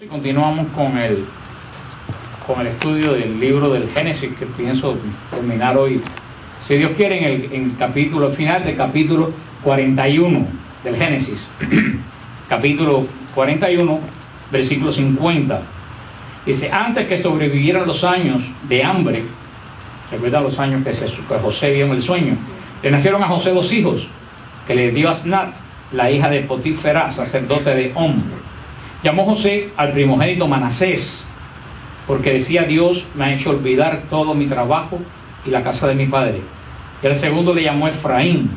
Continuamos con el estudio del libro del Génesis, que pienso terminar hoy, si Dios quiere, en el capítulo final del capítulo 41 del Génesis. Capítulo 41, versículo 50. Dice: antes que sobrevivieran los años de hambre, recuerda los años que José vio en el sueño, le nacieron a José dos hijos, que le dio Asnat, la hija de Potifera, sacerdote de On. Llamó José al primogénito Manasés, porque decía: Dios me ha hecho olvidar todo mi trabajo y la casa de mi padre. Y al segundo le llamó Efraín,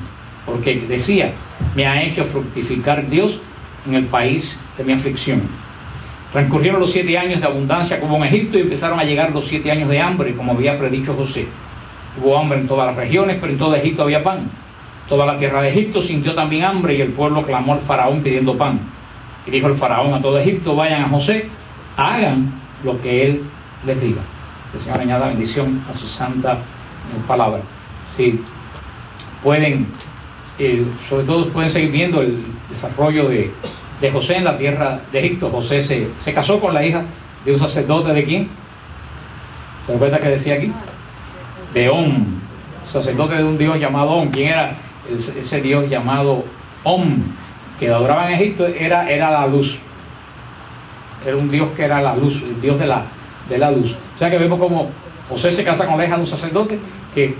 porque decía: me ha hecho fructificar Dios en el país de mi aflicción. Transcurrieron los 7 años de abundancia como en Egipto, y empezaron a llegar los 7 años de hambre, como había predicho José. Hubo hambre en todas las regiones, pero en todo Egipto había pan. Toda la tierra de Egipto sintió también hambre, y el pueblo clamó al faraón pidiendo pan. Y dijo el faraón a todo Egipto: vayan a José, hagan lo que él les diga. Que el Señor añada bendición a su santa palabra. Sí, pueden, sobre todo pueden seguir viendo el desarrollo de José en la tierra de Egipto. José se casó con la hija de un sacerdote. ¿De quién? ¿Se recuerda que decía aquí? De On, sacerdote de un dios llamado On. ¿Quién era ese dios llamado On? Que adoraba en Egipto era la luz. Era un dios que era la luz, el dios de la luz. O sea que vemos como José se casa con la hija de un sacerdote que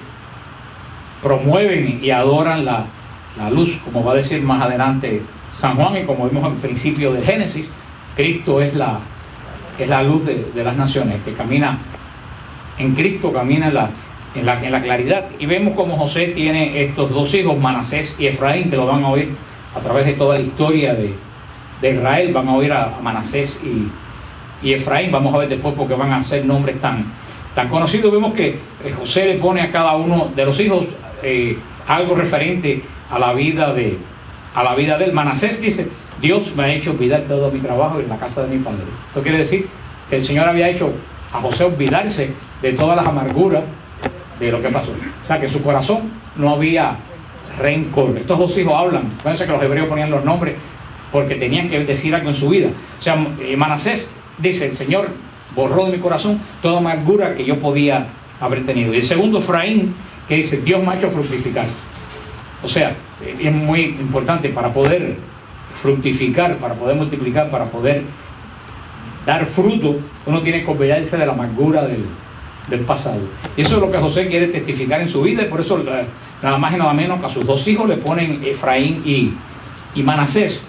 promueven y adoran la luz, como va a decir más adelante San Juan, y como vimos al principio del Génesis, Cristo es la luz de las naciones, que camina en Cristo, camina en la claridad. Y vemos como José tiene estos dos hijos, Manasés y Efraín, que lo van a oír a través de toda la historia de Israel. Van a oír a Manasés y Efraín. Vamos a ver después porque van a ser nombres tan conocidos. Vemos que José le pone a cada uno de los hijos algo referente a la vida de él. Manasés dice: Dios me ha hecho olvidar todo mi trabajo en la casa de mi padre. Esto quiere decir que el Señor había hecho a José olvidarse de todas las amarguras de lo que pasó. O sea que en su corazón no había rencor. Estos dos hijos hablan. Fíjense que los hebreos ponían los nombres porque tenían que decir algo en su vida. O sea, Manasés dice: el Señor borró de mi corazón toda amargura que yo podía haber tenido. Y el segundo, Efraín, que dice: Dios me ha hecho fructificar. O sea, es muy importante para poder fructificar, para poder multiplicar, para poder dar fruto. Uno tiene que olvidarse de la amargura del pasado. Y eso es lo que José quiere testificar en su vida, y por eso nada más y nada menos que a sus dos hijos le ponen Efraín y Manasés.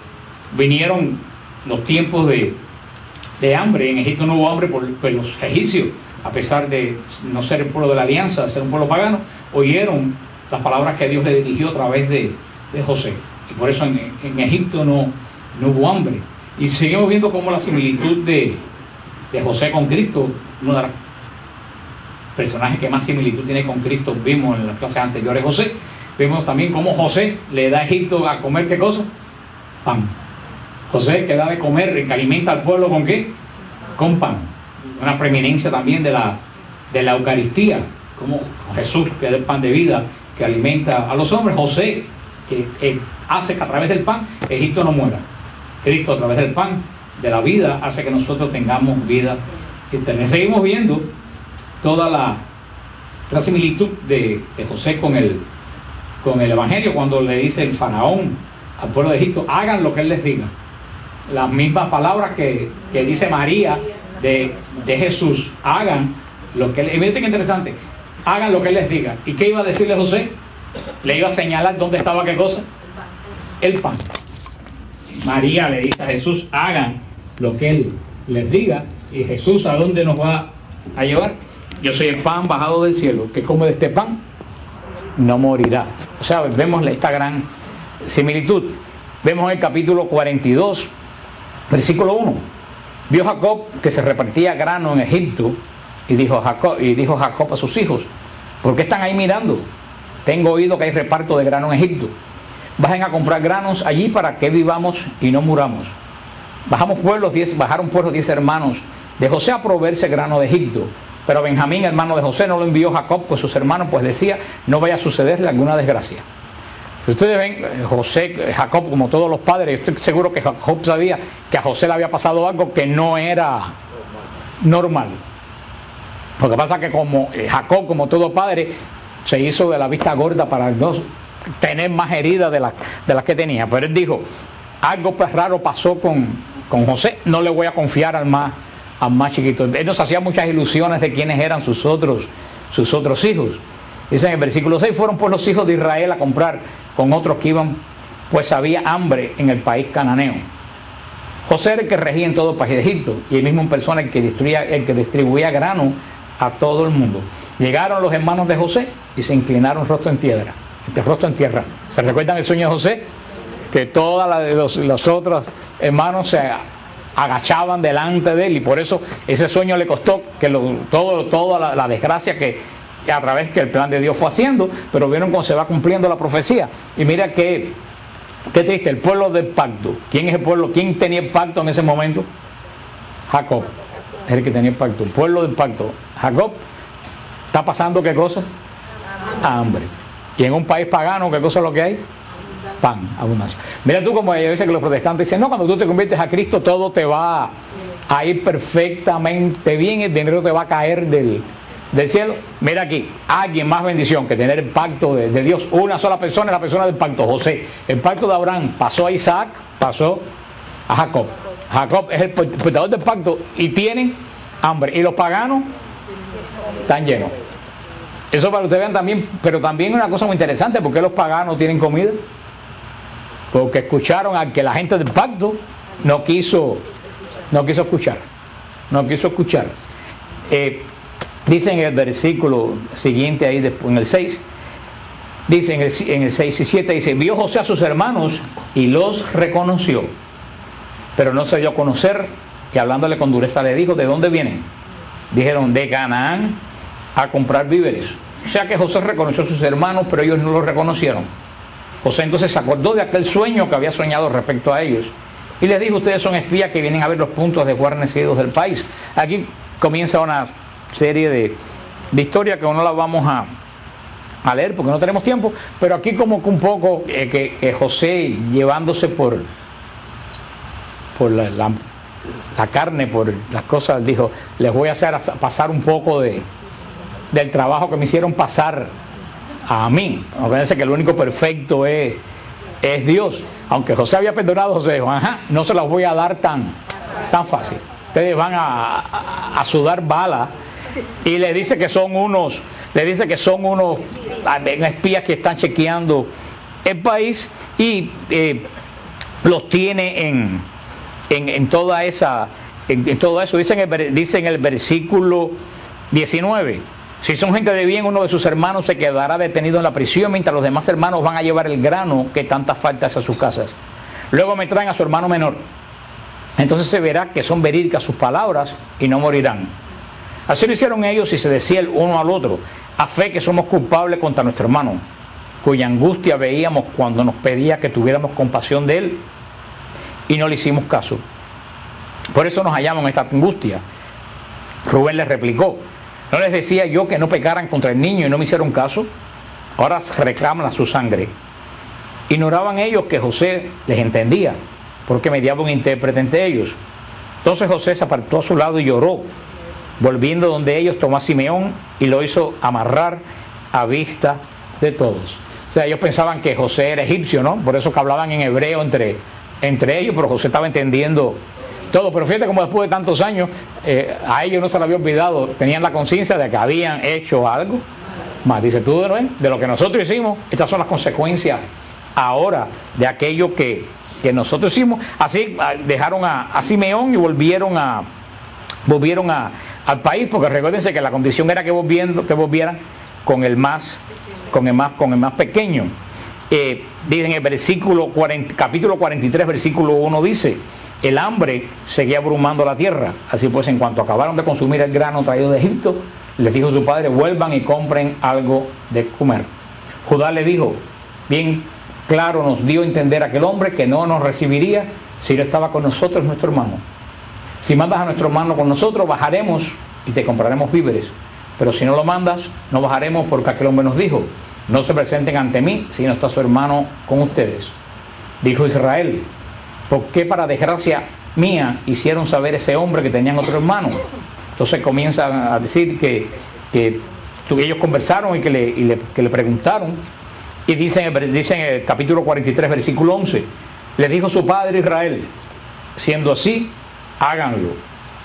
Vinieron los tiempos de hambre. En Egipto no hubo hambre por los egipcios, a pesar de no ser el pueblo de la alianza, de ser un pueblo pagano, oyeron las palabras que Dios le dirigió a través de José. Y por eso en Egipto no hubo hambre. Y seguimos viendo cómo la similitud de José con Cristo, uno de los personajes que más similitud tiene con Cristo, vimos en las clases anteriores José. Vemos también cómo José le da a Egipto a comer, ¿qué cosa? Pan. José, que da de comer, que alimenta al pueblo, ¿con qué? Con pan. Una preeminencia también de la Eucaristía, como Jesús, que es el pan de vida, que alimenta a los hombres. José, que hace que a través del pan Egipto no muera. Cristo, a través del pan de la vida, hace que nosotros tengamos vida eterna. Seguimos viendo toda la similitud de José con el Evangelio, cuando le dice el faraón al pueblo de Egipto: hagan lo que él les diga. Las mismas palabras que dice María de Jesús: hagan lo que él. Y miren qué interesante: hagan lo que él les diga. ¿Y qué iba a decirle José? Le iba a señalar dónde estaba qué cosa: el pan. María le dice a Jesús: hagan lo que él les diga. Y Jesús, ¿a dónde nos va a llevar? Yo soy el pan bajado del cielo, que come de este pan no morirá. O sea, vemos esta gran similitud. Vemos el capítulo 42, versículo 1. Vio Jacob que se repartía grano en Egipto, y dijo Jacob a sus hijos: ¿por qué están ahí mirando? Tengo oído que hay reparto de grano en Egipto. Bajen a comprar granos allí para que vivamos y no muramos. Bajaron pueblos 10 hermanos de José a proveerse grano de Egipto. Pero Benjamín, hermano de José, no lo envió Jacob con sus hermanos, pues decía: no vaya a sucederle alguna desgracia. Si ustedes ven, Jacob, como todos los padres, yo estoy seguro que Jacob sabía que a José le había pasado algo que no era normal. Lo que pasa es que como Jacob, como todo padre, se hizo de la vista gorda para no tener más heridas de las que tenía. Pero él dijo, algo pues raro pasó con José, no le voy a confiar al más chiquito. Él nos hacía muchas ilusiones de quiénes eran sus otros hijos. Dice en el versículo 6, fueron pues los hijos de Israel a comprar con otros que iban, pues había hambre en el país cananeo. José era el que regía en todo el país de Egipto, y el mismo en persona el que distribuía grano a todo el mundo. Llegaron los hermanos de José y se inclinaron rostro en tierra. ¿Se recuerdan el sueño de José? Que todos los otros hermanos se agachaban delante de él, y por eso ese sueño le costó que toda la desgracia que a través que el plan de Dios fue haciendo, pero vieron cómo se va cumpliendo la profecía. Y mira qué triste, el pueblo del pacto. ¿Quién es el pueblo? ¿Quién tenía el pacto en ese momento? Jacob, es el que tenía el pacto, el pueblo del pacto. Jacob está pasando ¿qué cosa? Hambre. Y en un país pagano, ¿qué cosa es lo que hay? Pan, abundancia. Mira tú como a veces que los protestantes dicen, no, cuando tú te conviertes a Cristo todo te va a ir perfectamente bien, el dinero te va a caer del cielo. Mira aquí, alguien más bendición que tener el pacto de Dios. Una sola persona, la persona del pacto, José. El pacto de Abraham pasó a Isaac, pasó a Jacob. Jacob es el portador del pacto y tienen hambre. Y los paganos están llenos. Eso para que ustedes vean también, pero también una cosa muy interesante, ¿por qué los paganos tienen comida? Porque escucharon a que la gente del pacto no quiso escuchar. Dice en el versículo siguiente ahí después, en el 6, dice en el 6 y 7, dice, vio José a sus hermanos y los reconoció, pero no se dio a conocer, y hablándole con dureza le dijo, ¿de dónde vienen? Dijeron, de Canaán a comprar víveres. O sea que José reconoció a sus hermanos, pero ellos no lo reconocieron. José entonces se acordó de aquel sueño que había soñado respecto a ellos y les dijo, ustedes son espías que vienen a ver los puntos de guarnecidos del país. Aquí comienza una serie de historias que no las vamos a leer porque no tenemos tiempo, pero aquí como que un poco que José llevándose por la carne, por las cosas, dijo, les voy a hacer pasar un poco del trabajo que me hicieron pasar a mí. Acuérdense que el único perfecto es Dios. Aunque José había perdonado, José dijo, no se las voy a dar tan fácil. Ustedes van a sudar bala. Y le dice que son unos espías que están chequeando el país y los tiene en todo eso. Dice en el versículo 19, si son gente de bien, uno de sus hermanos se quedará detenido en la prisión mientras los demás hermanos van a llevar el grano que tanta falta hace a sus casas. Luego me traen a su hermano menor. Entonces se verá que son verídicas sus palabras y no morirán. Así lo hicieron ellos y se decía el uno al otro, a fe que somos culpables contra nuestro hermano, cuya angustia veíamos cuando nos pedía que tuviéramos compasión de él y no le hicimos caso. Por eso nos hallamos en esta angustia. Rubén les replicó, ¿no les decía yo que no pecaran contra el niño y no me hicieron caso? Ahora reclaman a su sangre. Ignoraban ellos que José les entendía, porque mediaba un intérprete entre ellos. Entonces José se apartó a su lado y lloró. Volviendo donde ellos, tomó a Simeón y lo hizo amarrar a vista de todos. O sea, ellos pensaban que José era egipcio, ¿no? Por eso que hablaban en hebreo entre ellos, pero José estaba entendiendo todo. Pero fíjate como después de tantos años, a ellos no se les había olvidado, tenían la conciencia de que habían hecho algo más. Dice, tú de lo que nosotros hicimos, estas son las consecuencias ahora de aquello que nosotros hicimos. Así dejaron a Simeón y volvieron al país, porque recuérdense que la condición era que volvieran con el más pequeño. Dice en el versículo capítulo 43, versículo 1 dice, el hambre seguía abrumando la tierra. Así pues, en cuanto acabaron de consumir el grano traído de Egipto, les dijo su padre, vuelvan y compren algo de comer. Judá le dijo, bien claro nos dio a entender aquel hombre que no nos recibiría si no estaba con nosotros nuestro hermano. Si mandas a nuestro hermano con nosotros, bajaremos y te compraremos víveres. Pero si no lo mandas, no bajaremos, porque aquel hombre nos dijo, no se presenten ante mí, sino está su hermano con ustedes. Dijo Israel: ¿por qué para desgracia mía hicieron saber ese hombre que tenían otro hermano? Entonces comienzan a decir que ellos conversaron y que le preguntaron, y dicen en el capítulo 43, versículo 11, le dijo su padre Israel: siendo así, háganlo,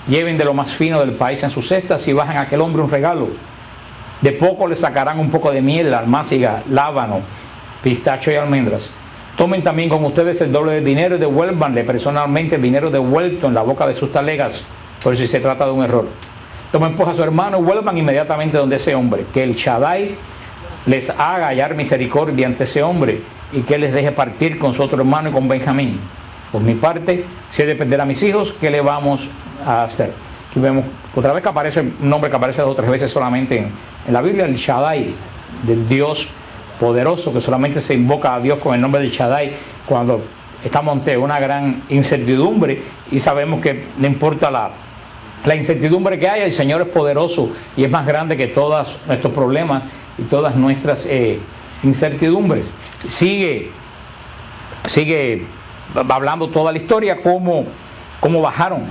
lleven de lo más fino del país en sus cestas y bajen a aquel hombre un regalo. De poco le sacarán un poco de miel, almáciga, lábano, pistacho y almendras. Tomen también con ustedes el doble de dinero y devuélvanle personalmente el dinero devuelto en la boca de sus talegas, por si se trata de un error. Tomen pues a su hermano y vuelvan inmediatamente donde ese hombre, que el Shaddai les haga hallar misericordia ante ese hombre y que les deje partir con su otro hermano y con Benjamín. Por mi parte, si he de perder a mis hijos, ¿qué le vamos a hacer? Aquí vemos otra vez que aparece un nombre que aparece 2 o 3 veces solamente en la Biblia, el Shaddai, del Dios poderoso, que solamente se invoca a Dios con el nombre del Shaddai cuando estamos ante una gran incertidumbre y sabemos que no importa la incertidumbre que haya, el Señor es poderoso y es más grande que todos nuestros problemas y todas nuestras incertidumbres. Sigue hablando toda la historia, cómo bajaron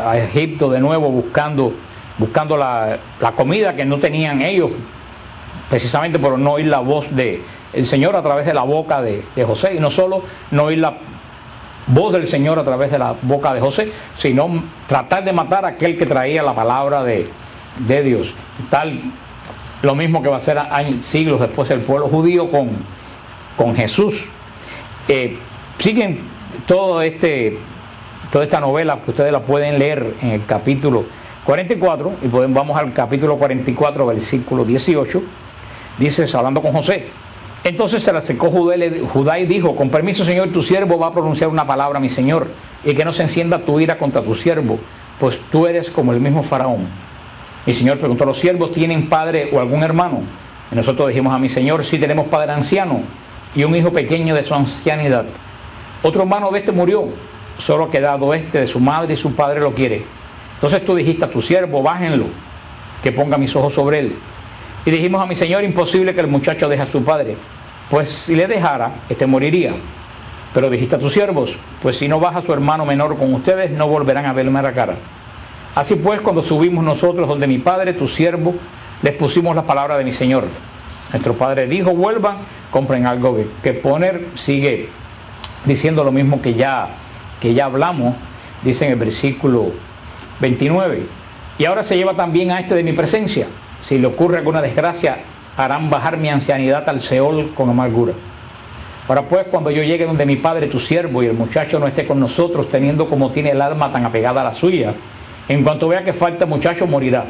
a Egipto de nuevo buscando la comida que no tenían ellos, precisamente por no oír la voz del Señor a través de la boca de José, y no solo no oír la voz del Señor a través de la boca de José, sino tratar de matar a aquel que traía la palabra de Dios. Lo mismo que va a ser siglos después el pueblo judío con Jesús. Siguen toda esta novela que ustedes la pueden leer en el capítulo 44, y vamos al capítulo 44, versículo 18. Dice, hablando con José: entonces se le acercó Judá y dijo: con permiso, Señor, tu siervo va a pronunciar una palabra a mi Señor, y que no se encienda tu ira contra tu siervo, pues tú eres como el mismo Faraón. Mi Señor preguntó: ¿los siervos tienen padre o algún hermano? Y nosotros dijimos a mi Señor: sí, tenemos padre anciano y un hijo pequeño de su ancianidad. Otro hermano de este murió, solo ha quedado este de su madre y su padre lo quiere. Entonces tú dijiste a tu siervo: bájenlo, que ponga mis ojos sobre él. Y dijimos a mi Señor: imposible que el muchacho deje a su padre, pues si le dejara, este moriría. Pero dijiste a tus siervos: pues si no baja su hermano menor con ustedes, no volverán a verme a la cara. Así pues, cuando subimos nosotros donde mi padre, tu siervo, les pusimos las palabras de mi Señor. Nuestro padre dijo: vuelvan, compren algo que poner. Sigue diciendo lo mismo que ya hablamos, dice en el versículo 29. Y ahora se lleva también a este de mi presencia. Si le ocurre alguna desgracia, harán bajar mi ancianidad al Seol con amargura. Ahora pues, cuando yo llegue donde mi padre, tu siervo, y el muchacho no esté con nosotros, teniendo como tiene el alma tan apegada a la suya, en cuanto vea que falta muchacho, morirá.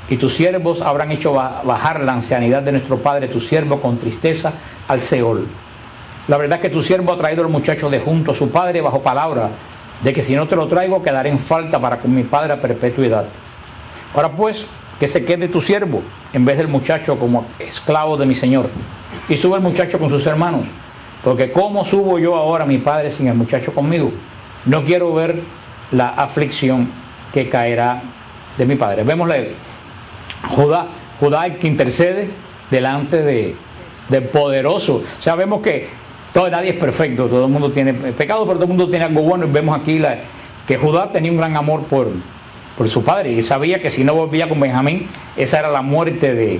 Y tus siervos habrán hecho bajar la ancianidad de nuestro padre, tu siervo, con tristeza al Seol. La verdad es que tu siervo ha traído al muchacho de junto a su padre bajo palabra de que si no te lo traigo, quedaré en falta para con mi padre a perpetuidad. Ahora pues, que se quede tu siervo en vez del muchacho como esclavo de mi Señor. Y sube el muchacho con sus hermanos, porque ¿cómo subo yo ahora a mi padre sin el muchacho conmigo? No quiero ver la aflicción que caerá de mi padre. Vémosle Judá el que intercede delante del poderoso. Sabemos que nadie es perfecto, todo el mundo tiene pecado, pero todo el mundo tiene algo bueno. Y vemos aquí que Judá tenía un gran amor por su padre, y sabía que si no volvía con Benjamín, esa era la muerte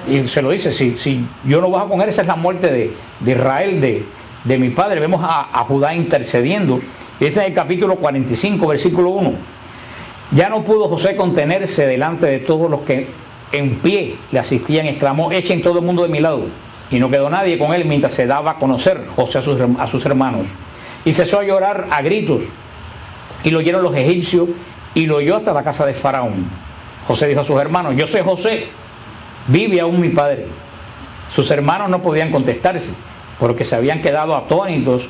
y se lo dice: si yo no bajo con él, esa es la muerte de Israel, de mi padre. Vemos a Judá intercediendo. Y ese es el capítulo 45, versículo 1. Ya no pudo José contenerse delante de todos los que en pie le asistían, exclamó: echen todo el mundo de mi lado. Y no quedó nadie con él mientras se daba a conocer José a sus hermanos. Y cesó a llorar a gritos, y lo oyeron los egipcios, y lo oyó hasta la casa de Faraón. José dijo a sus hermanos: yo sé José, vive aún mi padre. Sus hermanos no podían contestarse, porque se habían quedado atónitos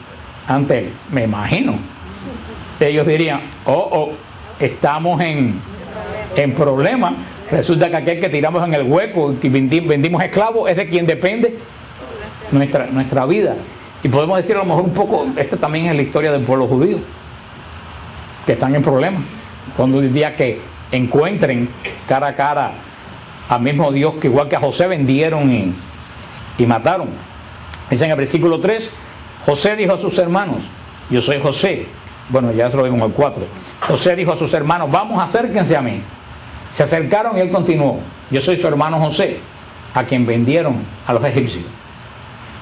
ante él. Me imagino. Ellos dirían: estamos en problemas. Resulta que aquel que tiramos en el hueco y vendimos esclavos es de quien depende nuestra vida. Y podemos decir a lo mejor un poco, esta también es la historia del pueblo judío, que están en problemas. Cuando el día que encuentren cara a cara al mismo Dios, que igual que a José vendieron y mataron. Dice en el versículo 3, José dijo a sus hermanos, yo soy José. Bueno, ya se lo vimos en el 4. José dijo a sus hermanos, vamos, acérquense a mí. Se acercaron y él continuó, yo soy su hermano José, a quien vendieron a los egipcios.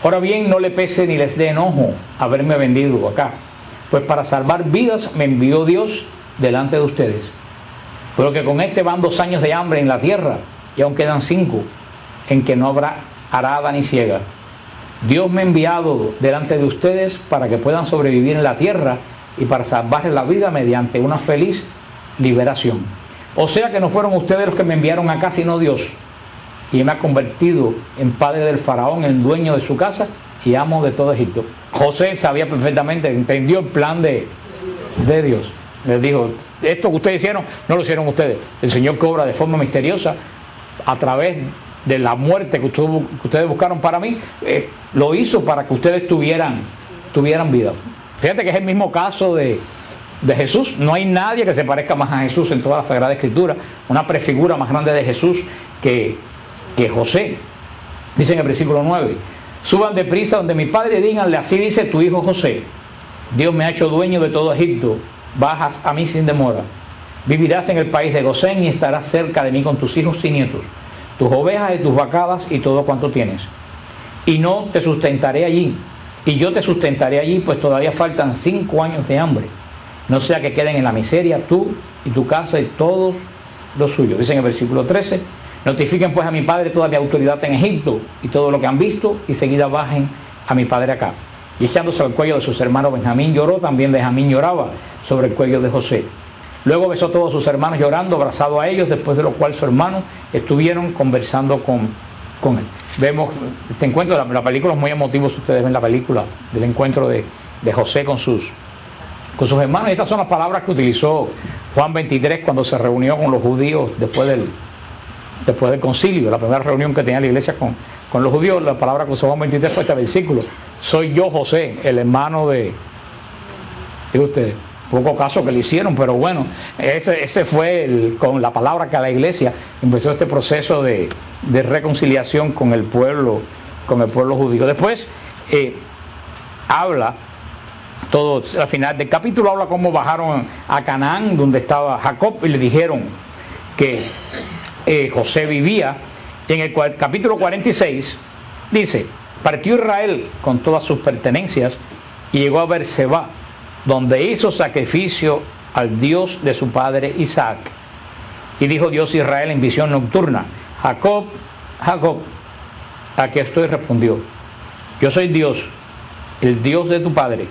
Ahora bien, no le pese ni les dé enojo haberme vendido acá, pues para salvar vidas me envió Dios delante de ustedes. Pero que con este van 2 años de hambre en la tierra, y aún quedan 5, en que no habrá arada ni siega. Dios me ha enviado delante de ustedes para que puedan sobrevivir en la tierra y para salvarles la vida mediante una feliz liberación. O sea que no fueron ustedes los que me enviaron acá, sino Dios. Y me ha convertido en padre del faraón, el dueño de su casa y amo de todo Egipto. José sabía perfectamente, entendió el plan de Dios. Les dijo, esto que ustedes hicieron, no lo hicieron ustedes. El Señor que obra de forma misteriosa a través de la muerte que ustedes buscaron para mí, lo hizo para que ustedes tuvieran vida. Fíjate que es el mismo caso de Jesús. No hay nadie que se parezca más a Jesús en toda la Sagrada Escritura. Una prefigura más grande de Jesús que José. Dice en el versículo 9, suban deprisa donde mi padre y díganle, así dice tu hijo José, Dios me ha hecho dueño de todo Egipto, bajas a mí sin demora. Vivirás en el país de Gosén y estarás cerca de mí con tus hijos y nietos, tus ovejas y tus vacadas y todo cuanto tienes. Y no te sustentaré allí, y yo te sustentaré allí, pues todavía faltan 5 años de hambre. No sea que queden en la miseria tú y tu casa y todos los suyos. Dice en el versículo 13, notifiquen pues a mi padre toda mi autoridad en Egipto y todo lo que han visto, y seguida bajen a mi padre acá. Y echándose al cuello de sus hermanos Benjamín lloró, también Benjamín lloraba sobre el cuello de José. Luego besó a todos sus hermanos llorando, abrazado a ellos, después de lo cual sus hermanos estuvieron conversando con él. Vemos este encuentro, la película es muy emotiva, si ustedes ven la película del encuentro de José con sus hermanos. Y estas son las palabras que utilizó Juan 23 cuando se reunió con los judíos después del concilio, la primera reunión que tenía la iglesia con los judíos. La palabra que usó Juan 23 fue este versículo, soy yo José, el hermano de ustedes. Poco caso que le hicieron, pero bueno, ese fue con la palabra que a la iglesia empezó este proceso de reconciliación con el pueblo judío. Después habla todo, al final del capítulo habla cómo bajaron a Canaán, donde estaba Jacob, y le dijeron que José vivía. Y en el capítulo 46 dice, partió Israel con todas sus pertenencias y llegó a Berseba, donde hizo sacrificio al Dios de su padre Isaac. Y dijo Dios a Israel en visión nocturna, Jacob, Jacob, aquí estoy, respondió, yo soy Dios, el Dios de tu padre.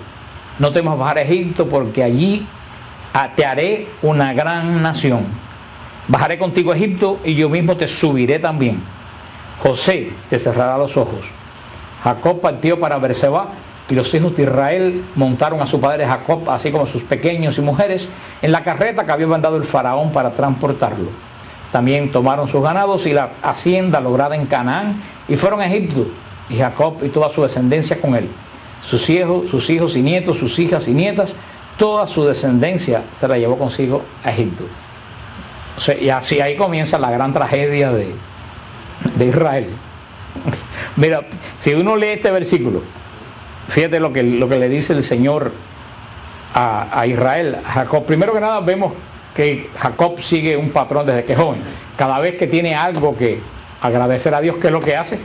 No temas bajar a Egipto, porque allí te haré una gran nación. Bajaré contigo a Egipto y yo mismo te subiré también. José te cerrará los ojos. Jacob partió para Berseba, y los hijos de Israel montaron a su padre Jacob, así como sus pequeños y mujeres, en la carreta que había mandado el faraón para transportarlo. También tomaron sus ganados y la hacienda lograda en Canaán, y fueron a Egipto, y Jacob y toda su descendencia con él. Sus hijos y nietos, sus hijas y nietas, toda su descendencia se la llevó consigo a Egipto. O sea, y así ahí comienza la gran tragedia de Israel. Mira, si uno lee este versículo, fíjate lo que le dice el Señor a Israel, a Jacob. Primero que nada vemos que Jacob sigue un patrón desde que es joven. Cada vez que tiene algo que agradecer a Dios, ¿qué es lo que hace?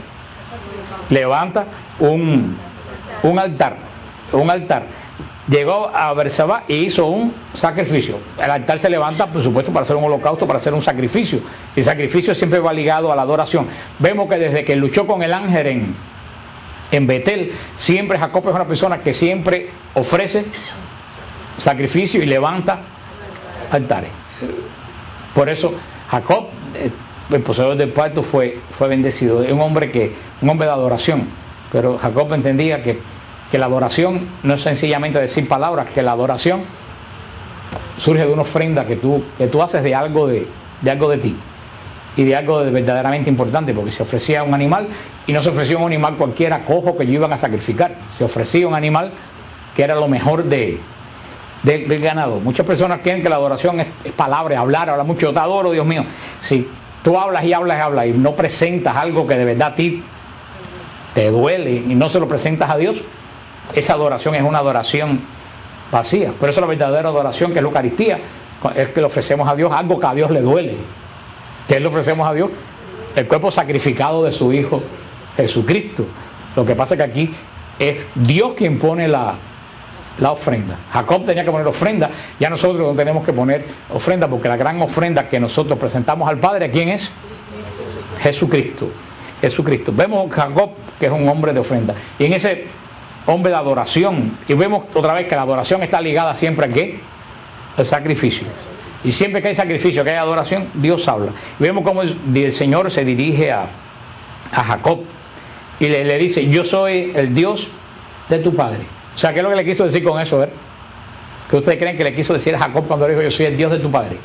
Levanta un altar. Llegó a Berseba y hizo un sacrificio. El altar se levanta, por supuesto, para hacer un holocausto, para hacer un sacrificio. Y el sacrificio siempre va ligado a la adoración. Vemos que desde que luchó con el ángel en Betel, siempre Jacob es una persona que siempre ofrece sacrificio y levanta altares. Por eso Jacob, el poseedor del pacto, fue bendecido. Es un hombre de adoración. Pero Jacob entendía que la adoración no es sencillamente decir palabras, que la adoración surge de una ofrenda que tú haces de algo de ti. Y de algo verdaderamente importante, porque se ofrecía un animal, y no se ofrecía un animal cualquiera cojo que ellos iban a sacrificar. Se ofrecía un animal que era lo mejor del ganado. Muchas personas creen que la adoración es palabra, habla mucho. Yo te adoro, Dios mío. Si tú hablas y no presentas algo que de verdad a ti te duele y no se lo presentas a Dios, esa adoración es una adoración vacía. Por eso la verdadera adoración, que es la Eucaristía, es que le ofrecemos a Dios algo que a Dios le duele. ¿Qué le ofrecemos a Dios? El cuerpo sacrificado de su Hijo Jesucristo. Lo que pasa es que aquí es Dios quien pone la ofrenda. Jacob tenía que poner ofrenda, ya nosotros no tenemos que poner ofrenda, porque la gran ofrenda que nosotros presentamos al Padre, ¿quién es? Jesucristo. Jesucristo. Vemos a Jacob, que es un hombre de ofrenda, y en ese hombre de adoración, y vemos otra vez que la adoración está ligada siempre a ¿qué? Al sacrificio. Y siempre que hay sacrificio, que hay adoración, Dios habla. Y vemos cómo el Señor se dirige a Jacob y le dice: yo soy el Dios de tu padre. O sea, ¿qué es lo que le quiso decir con eso? ¿Qué ustedes creen que le quiso decir a Jacob cuando le dijo: yo soy el Dios de tu padre?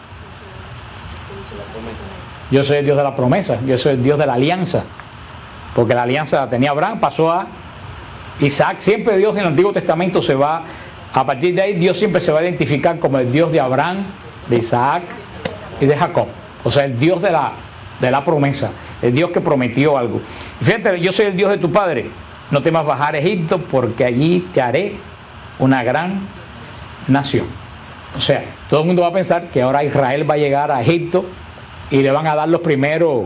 Yo soy el Dios de la promesa, yo soy el Dios de la alianza. Porque la alianza la tenía Abraham, pasó a Isaac. Siempre Dios en el Antiguo Testamento se va, a partir de ahí Dios siempre se va a identificar como el Dios de Abraham, de Isaac y de Jacob. O sea, el Dios de la promesa, el Dios que prometió algo. Fíjate, yo soy el Dios de tu padre. No temas bajar a Egipto, porque allí te haré una gran nación. O sea, todo el mundo va a pensar que ahora Israel va a llegar a Egipto y le van a dar los primeros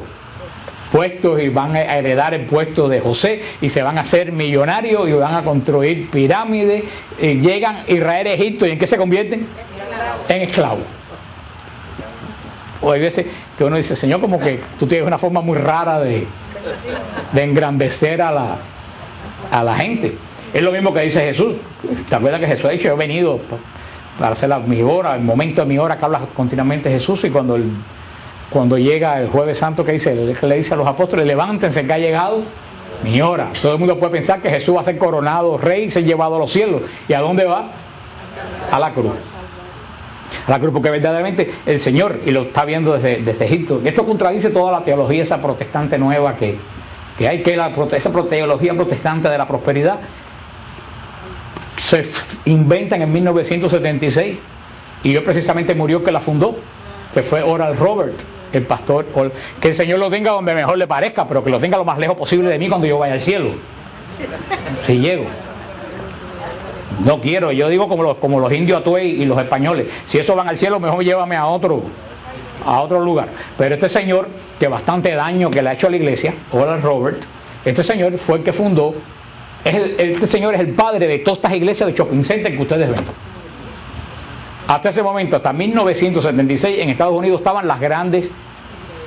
puestos y van a heredar el puesto de José y se van a hacer millonarios y van a construir pirámides. Y llegan Israel a Egipto, ¿y en qué se convierten? En esclavos. O hay veces que uno dice: Señor, como que tú tienes una forma muy rara de engrandecer a la gente. Es lo mismo que dice Jesús. ¿Te acuerdas que Jesús ha dicho: yo he venido para hacer mi hora, el momento de mi hora, que habla continuamente Jesús? Y cuando llega el Jueves Santo, ¿qué dice? Le dice a los apóstoles: levántense, que ha llegado mi hora. Todo el mundo puede pensar que Jesús va a ser coronado rey y ser llevado a los cielos. ¿Y a dónde va? A la cruz. A la cruz, porque verdaderamente el Señor, y lo está viendo desde Egipto. Esto contradice toda la teología esa protestante nueva que hay, que esa teología protestante de la prosperidad se inventa en 1976, y yo precisamente murió que la fundó, que fue Oral Roberts, el pastor. Que el Señor lo tenga donde mejor le parezca, pero que lo tenga lo más lejos posible de mí cuando yo vaya al cielo, si llego. No quiero, yo digo como los indios Atuey y los españoles: si esos van al cielo, mejor llévame a otro lugar. Pero este señor, que bastante daño que le ha hecho a la iglesia, Oral Roberts, este señor fue el que fundó, este señor es el padre de todas estas iglesias de shopping center que ustedes ven. Hasta ese momento, hasta 1976, en Estados Unidos estaban las grandes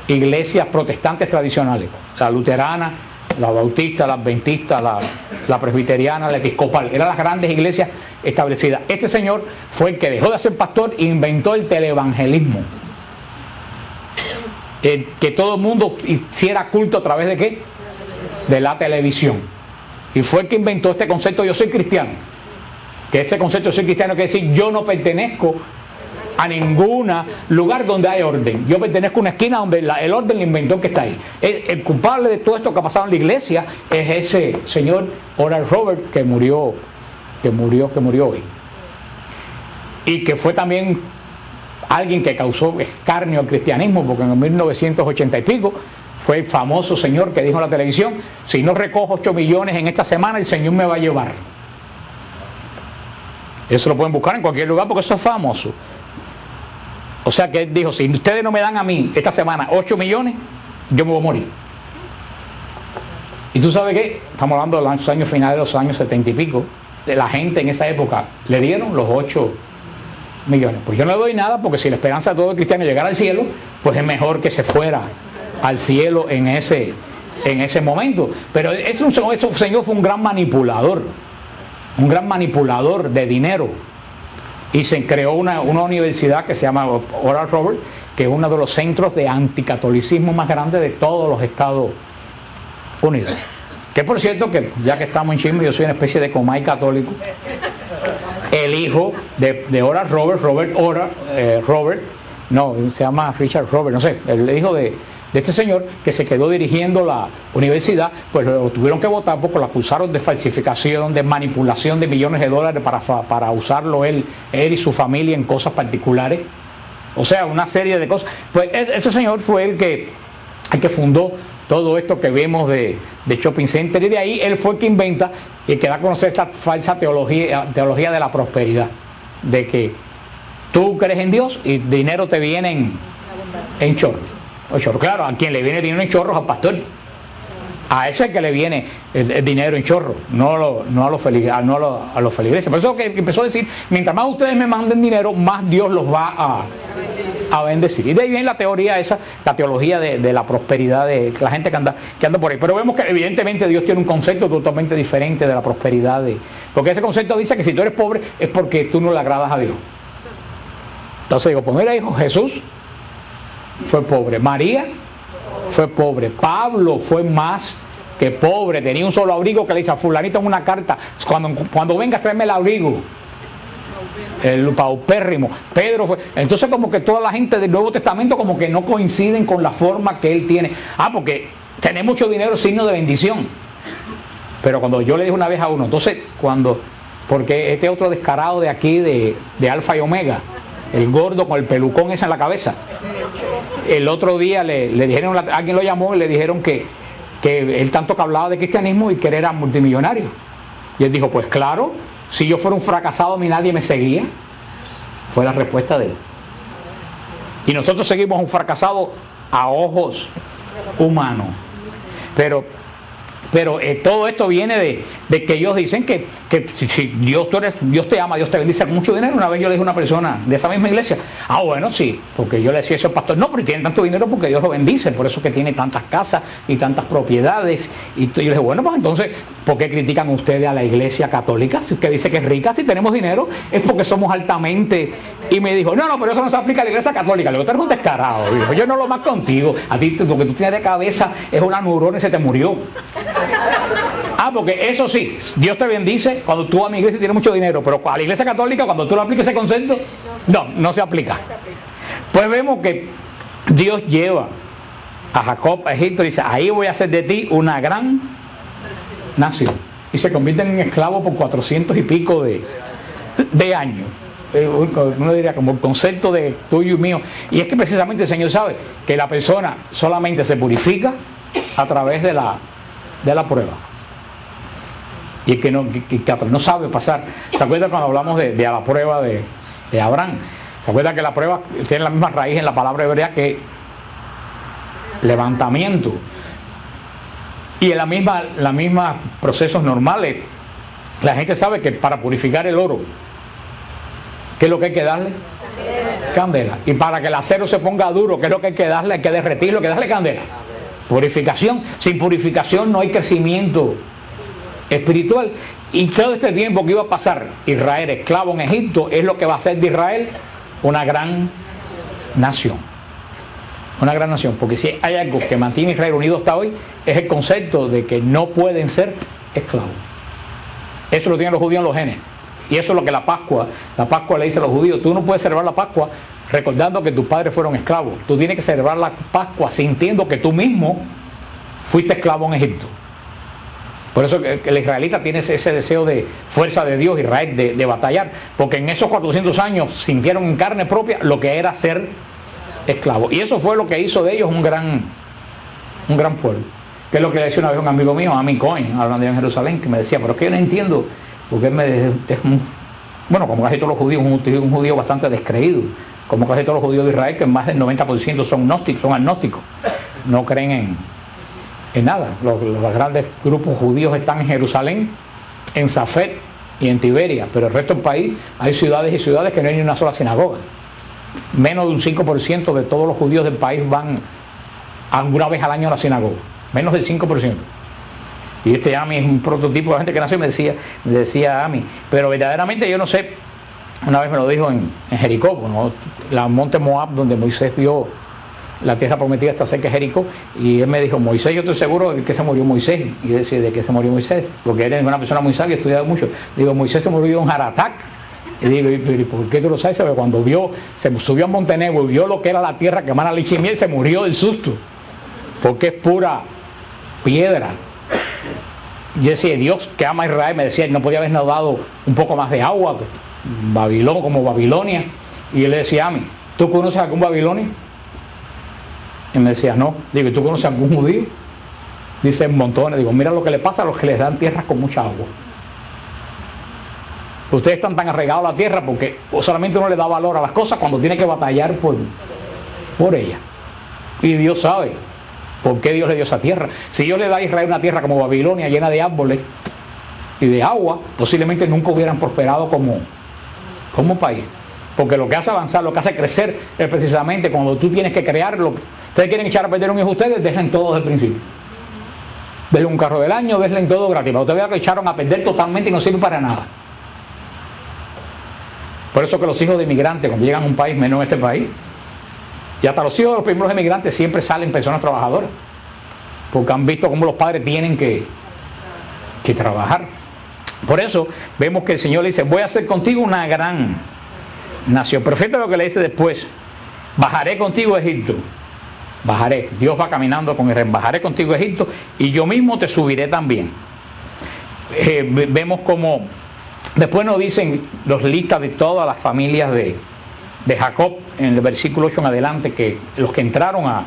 iglesias protestantes tradicionales: la luterana, la bautista, la adventista, la presbiteriana, la episcopal. Eran las grandes iglesias establecidas. Este señor fue el que dejó de ser pastor e inventó el televangelismo. Que todo el mundo hiciera culto a través de ¿qué? De la televisión. Y fue el que inventó este concepto: yo soy cristiano. Que ese concepto "yo soy cristiano" quiere decir: yo no pertenezco a ningún lugar donde hay orden. Yo pertenezco a una esquina donde el orden lo inventó el que está ahí. El culpable de todo esto que ha pasado en la iglesia es ese señor Oral Roberts, que murió hoy. Y que fue también alguien que causó escarnio al cristianismo, porque en 1980 y pico fue el famoso señor que dijo en la televisión: si no recojo 8 millones en esta semana, el Señor me va a llevar. Eso lo pueden buscar en cualquier lugar, porque eso es famoso. O sea que él dijo: si ustedes no me dan a mí esta semana 8 millones, yo me voy a morir. Y tú sabes qué, estamos hablando de los años finales de los años 70 y pico. De la gente en esa época le dieron los 8 millones. Pues yo no le doy nada, porque si la esperanza de todo cristiano es llegar al cielo, pues es mejor que se fuera al cielo en ese momento. Pero ese señor fue un gran manipulador de dinero. Y se creó una universidad que se llama Oral Roberts, que es uno de los centros de anticatolicismo más grandes de todos los Estados Unidos. Que por cierto, que ya que estamos en chisme, yo soy una especie de comay católico. El hijo de Oral Roberts, Robert, no, se llama Richard Roberts, no sé, el hijo de este señor, que se quedó dirigiendo la universidad, pues lo tuvieron que votar porque lo acusaron de falsificación, de manipulación de millones de dólares para usarlo él y su familia en cosas particulares. O sea, una serie de cosas. Pues ese señor fue el que fundó todo esto que vemos de shopping center, y de ahí él fue el que inventa y que da a conocer esta falsa teología de la prosperidad, de que tú crees en Dios y dinero te viene en chorro. Claro, a quien le viene dinero en chorro es al pastor. A ese es que le viene el dinero en chorro, no a los feligreses. Por eso que empezó a decir, mientras más ustedes me manden dinero, más Dios los va a bendecir. Y de ahí viene la teoría esa, la teología de la prosperidad de la gente que anda por ahí. Pero vemos que evidentemente Dios tiene un concepto totalmente diferente de la prosperidad. Porque ese concepto dice que si tú eres pobre es porque tú no le agradas a Dios. Entonces digo, pues mira, hijo, Jesús fue pobre, María fue pobre, Pablo fue más que pobre, tenía un solo abrigo que le dice a fulanito en una carta, cuando vengas tráeme el abrigo, el paupérrimo. Pedro fue. Entonces como que toda la gente del Nuevo Testamento como que no coinciden con la forma que él tiene. Porque tener mucho dinero es signo de bendición. Pero cuando yo le dije una vez a uno, entonces porque este otro descarado de aquí de Alfa y Omega, el gordo con el pelucón ese en la cabeza, el otro día le dijeron, alguien lo llamó y le dijeron que él tanto que hablaba de cristianismo y que él era multimillonario. Y él dijo, pues claro, si yo fuera un fracasado a mí nadie me seguía. Fue la respuesta de él. Y nosotros seguimos a un fracasado a ojos humanos. Pero todo esto viene de que ellos dicen que si Dios te ama, Dios te bendice con mucho dinero. Una vez yo le dije a una persona de esa misma iglesia, bueno, sí, porque yo le decía eso al pastor, no, pero tiene tanto dinero porque Dios lo bendice, por eso que tiene tantas casas y tantas propiedades. Y yo le dije, bueno, pues entonces, ¿por qué critican ustedes a la iglesia católica? Si usted dice que es rica, si tenemos dinero, es porque somos altamente. Y me dijo, no, pero eso no se aplica a la iglesia católica. Le digo, tú eres un descarado, dijo, yo no lo más contigo. A ti lo que tú tienes de cabeza es una neurona y se te murió. Porque eso sí, Dios te bendice cuando tú a mi iglesia tienes mucho dinero, pero a la iglesia católica cuando tú le aplicas ese concepto, no se aplica. Pues vemos que Dios lleva a Jacob a Egipto y dice, ahí voy a hacer de ti una gran nación. Y se convierten en esclavos por 400 y pico de años. Uno diría como el concepto de tuyo y mío. Y es que precisamente el Señor sabe que la persona solamente se purifica a través de la prueba. Y que no sabe pasar. ¿Se acuerdan cuando hablamos de la prueba de Abraham? ¿Se acuerdan que la prueba tiene la misma raíz en la palabra hebrea que levantamiento? Y en la misma procesos normales, la gente sabe que para purificar el oro, ¿qué es lo que hay que darle? Candela. Y para que el acero se ponga duro, ¿qué es lo que hay que darle? Hay que derretirlo, hay que darle candela. Purificación. Sin purificación no hay crecimiento espiritual. Y todo este tiempo que iba a pasar Israel esclavo en Egipto es lo que va a hacer de Israel una gran nación. Una gran nación. Porque si hay algo que mantiene a Israel unido hasta hoy, es el concepto de que no pueden ser esclavos. Eso lo tienen los judíos en los genes. Y eso es lo que la Pascua le dice a los judíos. Tú no puedes celebrar la Pascua recordando que tus padres fueron esclavos. Tú tienes que celebrar la Pascua sintiendo que tú mismo fuiste esclavo en Egipto. Por eso que el israelita tiene ese deseo de fuerza de Dios, Israel, de batallar. Porque en esos 400 años sintieron en carne propia lo que era ser esclavo. Y eso fue lo que hizo de ellos un gran pueblo. Que es lo que le decía una vez un amigo mío, Ami Cohen, hablando en Jerusalén, que me decía, pero es que yo no entiendo, porque bueno, como casi todos los judíos, un judío bastante descreído, como casi todos los judíos de Israel, que más del 90% son agnósticos, no creen en nada. Los grandes grupos judíos están en Jerusalén, en Safed y en Tiberia, pero el resto del país hay ciudades y ciudades que no hay ni una sola sinagoga. Menos de un 5% de todos los judíos del país van alguna vez al año a la sinagoga, menos del 5%. Y este Ami es un prototipo de gente que nació y me decía Ami, pero verdaderamente yo no sé, una vez me lo dijo en Jericó, ¿no? La monte Moab donde Moisés vio la tierra prometida está cerca de Jericó, y él me dijo, Moisés, yo estoy seguro de que se murió Moisés. Y yo decía, ¿de qué se murió Moisés? Porque él es una persona muy sabia, estudiado mucho. Digo, Moisés se murió en Haratac. Y digo, ¿y por qué tú lo sabes? Porque cuando se subió a Montenegro y vio lo que era la tierra que emana leche y miel, se murió del susto. Porque es pura piedra. Yo decía, Dios que ama a Israel, me decía, no podía habernos dado un poco más de agua, como Babilonia. Y él le decía a mí, ¿tú conoces algún Babilonia? Y me decía, no. Digo, ¿y tú conoces algún judío? Dicen montones, digo, mira lo que le pasa a los que les dan tierras con mucha agua. Ustedes están tan arraigados a la tierra porque solamente uno le da valor a las cosas cuando tiene que batallar por ella. Y Dios sabe por qué Dios le dio esa tierra. Si Dios le da a Israel una tierra como Babilonia, llena de árboles y de agua, posiblemente nunca hubieran prosperado como país. Porque lo que hace avanzar, lo que hace crecer es precisamente cuando tú tienes que crearlo. Ustedes quieren echar a perder un hijo, ustedes dejen todo desde el principio. Denle un carro del año, denle todo gratis. Ustedes vean que echaron a perder totalmente y no sirve para nada. Por eso que los hijos de inmigrantes, cuando llegan a un país menos en este país, y hasta los hijos de los primeros inmigrantes siempre salen personas trabajadoras, porque han visto cómo los padres tienen que trabajar. Por eso vemos que el Señor le dice, voy a hacer contigo una gran nación. Pero fíjate lo que le dice después, bajaré contigo a Egipto. Bajaré, Dios va caminando con Israel, bajaré contigo a Egipto y yo mismo te subiré también. Vemos como después nos dicen los listas de todas las familias de Jacob en el versículo 8 en adelante, que los que entraron a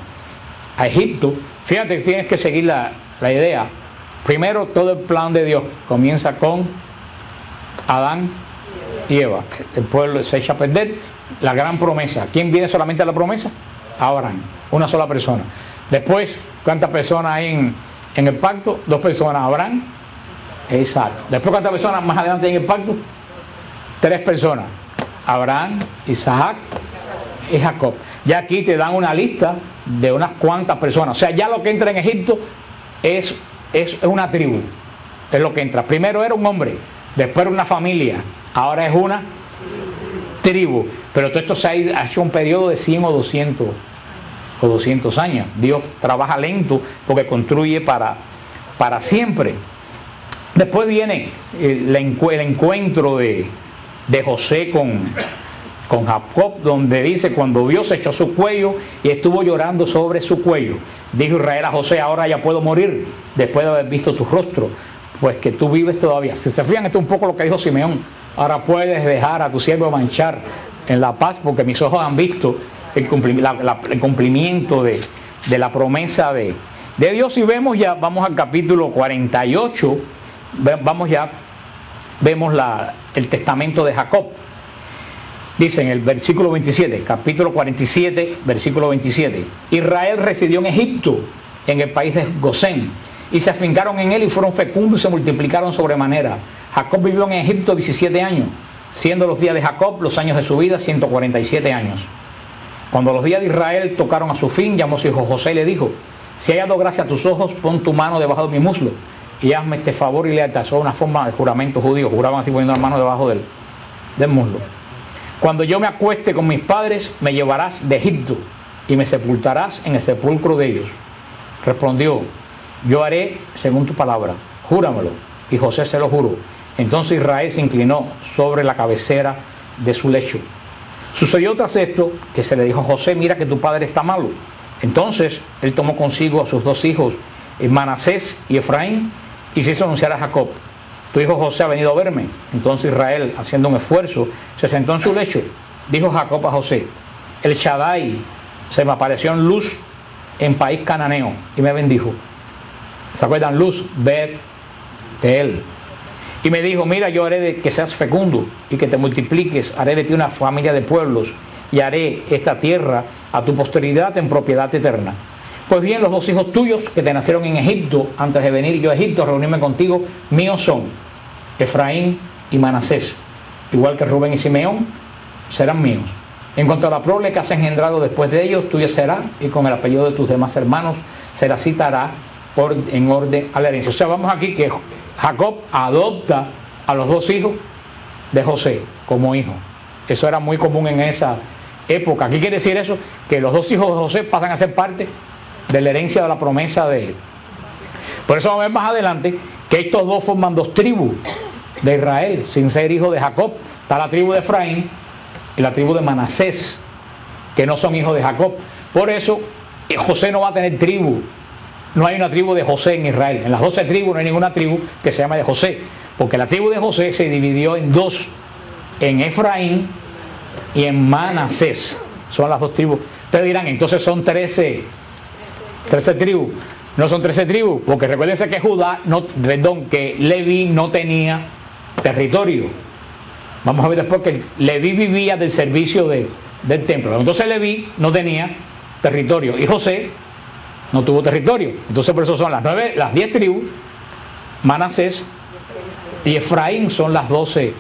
Egipto. Fíjate que tienes que seguir la idea. Primero, todo el plan de Dios comienza con Adán y Eva. El pueblo se echa a perder. La gran promesa. ¿Quién viene solamente a la promesa? Abraham, una sola persona. Después, ¿cuántas personas hay en el pacto? 2 personas, Abraham e Isaac. Después, ¿cuántas personas más adelante hay en el pacto? 3 personas, Abraham, Isaac y Jacob. Ya aquí te dan una lista de unas cuantas personas. O sea, ya lo que entra en Egipto es una tribu. Es lo que entra. Primero era un hombre, después era una familia, ahora es una tribu. Pero todo esto se ha hecho un periodo de 100 o 200 años. Dios trabaja lento porque construye para siempre. Después viene el encuentro de José con Jacob, donde dice, cuando vio se echó su cuello y estuvo llorando sobre su cuello. Dijo Israel a José, ahora ya puedo morir después de haber visto tu rostro, pues que tú vives todavía. Si se fijan, esto es un poco lo que dijo Simeón. Ahora puedes dejar a tu siervo manchar en la paz, porque mis ojos han visto el cumplimiento de la promesa de Dios. Y vemos ya, vamos al capítulo 48, vemos el testamento de Jacob. Dice en el versículo 27, capítulo 47, versículo 27, Israel residió en Egipto, en el país de Gosén, y se afincaron en él y fueron fecundos y se multiplicaron sobremanera. Jacob vivió en Egipto 17 años, siendo los días de Jacob, los años de su vida, 147 años. Cuando los días de Israel tocaron a su fin, llamó a su hijo José y le dijo, si hay dado gracia a tus ojos, pon tu mano debajo de mi muslo y hazme este favor y lealtad. Eso es una forma de juramento judío, juraban así poniendo la mano debajo del muslo. Cuando yo me acueste con mis padres, me llevarás de Egipto y me sepultarás en el sepulcro de ellos. Respondió, yo haré según tu palabra, júramelo. Y José se lo juró. Entonces Israel se inclinó sobre la cabecera de su lecho. Sucedió tras esto que se le dijo a José, mira que tu padre está malo. Entonces él tomó consigo a sus 2 hijos, Manasés y Efraín, y se hizo anunciar a Jacob, tu hijo José ha venido a verme. Entonces Israel, haciendo un esfuerzo, se sentó en su lecho. Dijo Jacob a José, el Shaddai se me apareció en luz en país cananeo y me bendijo. ¿Se acuerdan? Luz, Bet, Tel. Y me dijo, mira, yo haré de que seas fecundo y que te multipliques, haré de ti una familia de pueblos y haré esta tierra a tu posteridad en propiedad eterna. Pues bien, los 2 hijos tuyos que te nacieron en Egipto, antes de venir yo a Egipto a reunirme contigo, míos son Efraín y Manasés, igual que Rubén y Simeón, serán míos. En cuanto a la prole que has engendrado después de ellos, tuya será, y con el apellido de tus demás hermanos se la citará en orden a la herencia. O sea, vamos aquí que Jacob adopta a los 2 hijos de José como hijos. Eso era muy común en esa época. ¿Qué quiere decir eso? Que los 2 hijos de José pasan a ser parte de la herencia de la promesa de él. Por eso vamos a ver más adelante que estos 2 forman 2 tribus de Israel, sin ser hijos de Jacob. Está la tribu de Efraín y la tribu de Manasés, que no son hijos de Jacob. Por eso José no va a tener tribu. No hay una tribu de José en Israel. En las 12 tribus no hay ninguna tribu que se llame de José, porque la tribu de José se dividió en 2, en Efraín y en Manasés. Son las 2 tribus. Ustedes dirán, entonces son 13 tribus. No son 13 tribus, porque recuérdense que que Leví no tenía territorio. Vamos a ver después que Leví vivía del servicio del templo. Entonces Leví no tenía territorio y José no tuvo territorio. Entonces por eso son las 10 tribus. Manasés y Efraín son las 12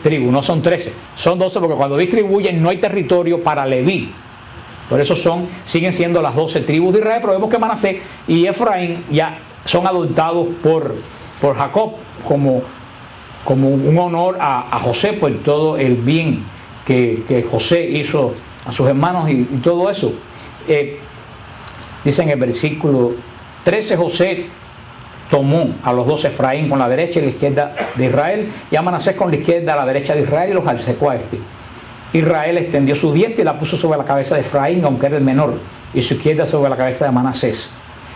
tribus, no son 13. Son 12 porque cuando distribuyen no hay territorio para Leví. Por eso siguen siendo las 12 tribus de Israel, pero vemos que Manasés y Efraín ya son adoptados por Jacob como un honor a José por todo el bien que José hizo a sus hermanos y todo eso. Dice en el versículo 13, José tomó a los 12 Efraín con la derecha y la izquierda de Israel, y a Manasés con la izquierda a la derecha de Israel, y los acercó a este. Israel extendió su diestra y la puso sobre la cabeza de Efraín, aunque era el menor, y su izquierda sobre la cabeza de Manasés.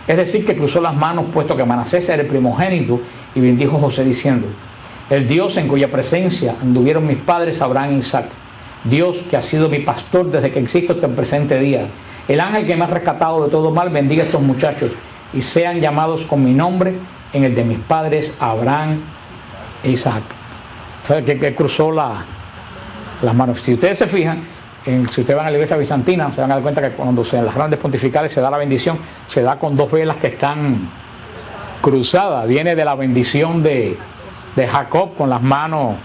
Es decir, que cruzó las manos, puesto que Manasés era el primogénito, y bendijo José diciendo: el Dios en cuya presencia anduvieron mis padres Abraham e Isaac, Dios que ha sido mi pastor desde que existo hasta el presente día, el ángel que me ha rescatado de todo mal, bendiga a estos muchachos, y sean llamados con mi nombre en el de mis padres Abraham e Isaac. O sea, que cruzó las manos. Si ustedes se fijan, si ustedes van a la iglesia bizantina, se van a dar cuenta que cuando en las grandes pontificales se da la bendición, se da con 2 velas que están cruzadas. Viene de la bendición de Jacob con las manos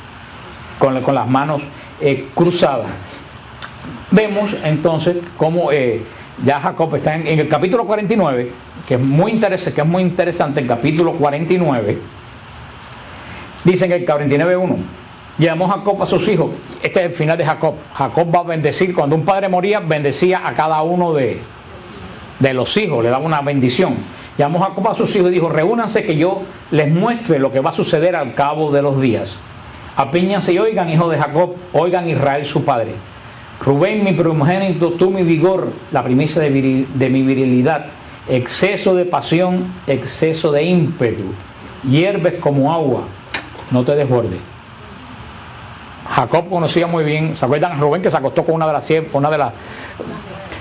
con las manos cruzadas. Vemos entonces cómo ya Jacob está en el capítulo 49, que es muy interesante, el capítulo 49, dice en el 49:1, llamó Jacob a sus hijos. Este es el final de Jacob. Jacob va a bendecir, cuando un padre moría, bendecía a cada uno de los hijos, le daba una bendición. Llamó Jacob a sus hijos y dijo: reúnanse que yo les muestre lo que va a suceder al cabo de los días. Apíñanse y oigan, hijos de Jacob, oigan Israel su padre. Rubén, mi primogénito, tú mi vigor, la primicia de mi virilidad, exceso de pasión, exceso de ímpetu, hierves como agua, no te desbordes. Jacob conocía muy bien, ¿se acuerdan? Rubén, que se acostó con una de las...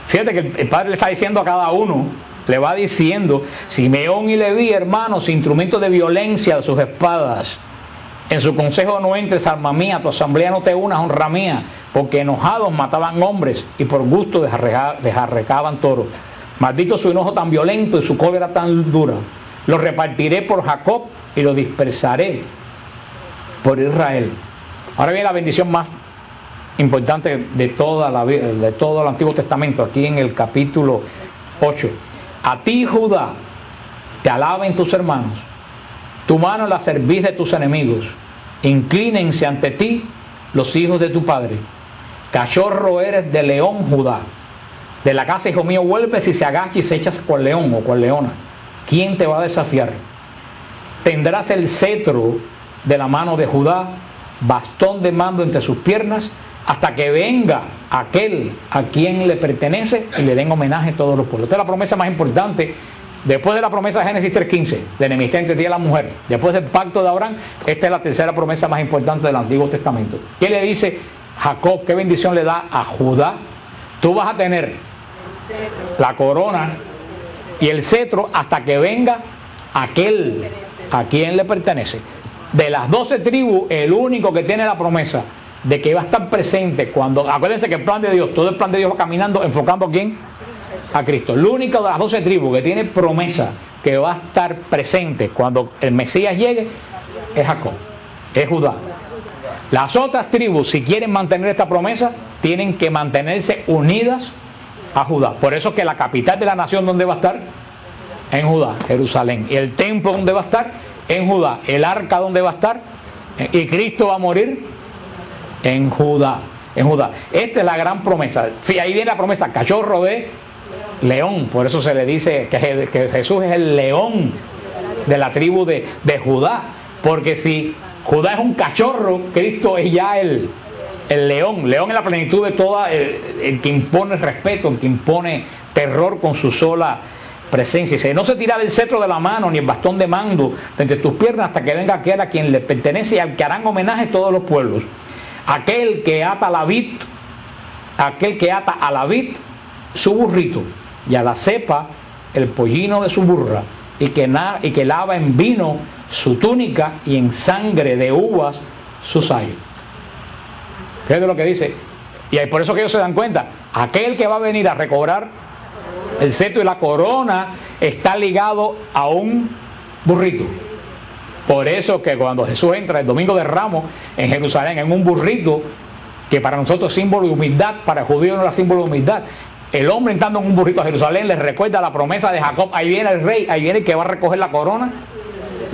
Fíjate que el padre le está diciendo a cada uno, le va diciendo: Simeón y Leví, hermanos, instrumentos de violencia de sus espadas, en su consejo no entres, alma mía, tu asamblea no te unas, honra mía, porque enojados mataban hombres y por gusto desarrecaban toros. Maldito su enojo tan violento y su cólera tan dura. Lo repartiré por Jacob y lo dispersaré por Israel. Ahora viene la bendición más importante de todo el Antiguo Testamento, aquí en el capítulo 8. A ti, Judá, te alaben tus hermanos, tu mano la servís de tus enemigos, inclínense ante ti los hijos de tu padre. Cachorro eres de león, Judá. De la casa, hijo mío, vuelves y se agacha y se echas cual león o cual leona. ¿Quién te va a desafiar? Tendrás el cetro de la mano de Judá, bastón de mando entre sus piernas, hasta que venga aquel a quien le pertenece y le den homenaje a todos los pueblos. Esta es la promesa más importante. Después de la promesa de Génesis 3:15, de enemistad entre ti y la mujer, después del pacto de Abraham, esta es la tercera promesa más importante del Antiguo Testamento. ¿Qué le dice Jacob? ¿Qué bendición le da a Judá? Tú vas a tener la corona y el cetro hasta que venga aquel a quien le pertenece. De las 12 tribus, el único que tiene la promesa de que va a estar presente cuando... Acuérdense que el plan de Dios, todo el plan de Dios va caminando, enfocando ¿a quién? A Cristo. El único de las 12 tribus que tiene promesa que va a estar presente cuando el Mesías llegue es Jacob, es Judá. Las otras tribus, si quieren mantener esta promesa, tienen que mantenerse unidas a Judá. Por eso es que la capital de la nación, ¿dónde va a estar? En Judá, Jerusalén. Y el templo, ¿dónde va a estar? En Judá. El arca, ¿dónde va a estar? Y Cristo va a morir en Judá. En Judá. Esta es la gran promesa. Ahí viene la promesa: cachorro de león. Por eso se le dice que Jesús es el león de la tribu de Judá. Porque si Judá es un cachorro, Cristo es ya el león. León en la plenitud de toda, el que impone respeto, el que impone terror con su sola presencia. Dice: no se tira el cetro de la mano ni el bastón de mando de entre tus piernas hasta que venga aquel a quien le pertenece y al que harán homenaje todos los pueblos. Aquel que ata a la vid su burrito, y a la cepa el pollino de su burra, y que lava en vino su túnica y en sangre de uvas su sayo. Fíjate lo que dice. Y es por eso que ellos se dan cuenta, aquel que va a venir a recobrar el cetro y la corona está ligado a un burrito. Por eso que cuando Jesús entra el domingo de Ramos en Jerusalén en un burrito, que para nosotros es símbolo de humildad, para el judío no era símbolo de humildad, el hombre entrando en un burrito a Jerusalén les recuerda la promesa de Jacob, ahí viene el rey, ahí viene el que va a recoger la corona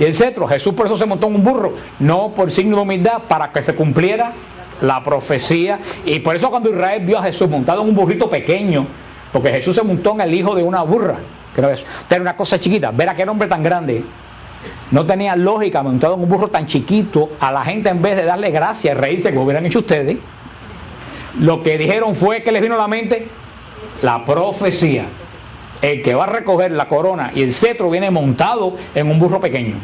y el cetro. Jesús por eso se montó en un burro, no por signo de humildad, para que se cumpliera la profecía. Y por eso cuando Israel vio a Jesús montado en un burrito pequeño, porque Jesús se montó en el hijo de una burra, creo eso, era una cosa chiquita, ver a aquel hombre tan grande, no tenía lógica montado en un burro tan chiquito. A la gente, en vez de darle gracias y reírse como hubieran hecho ustedes, lo que dijeron fue, que les vino a la mente la profecía: el que va a recoger la corona y el cetro viene montado en un burro pequeño.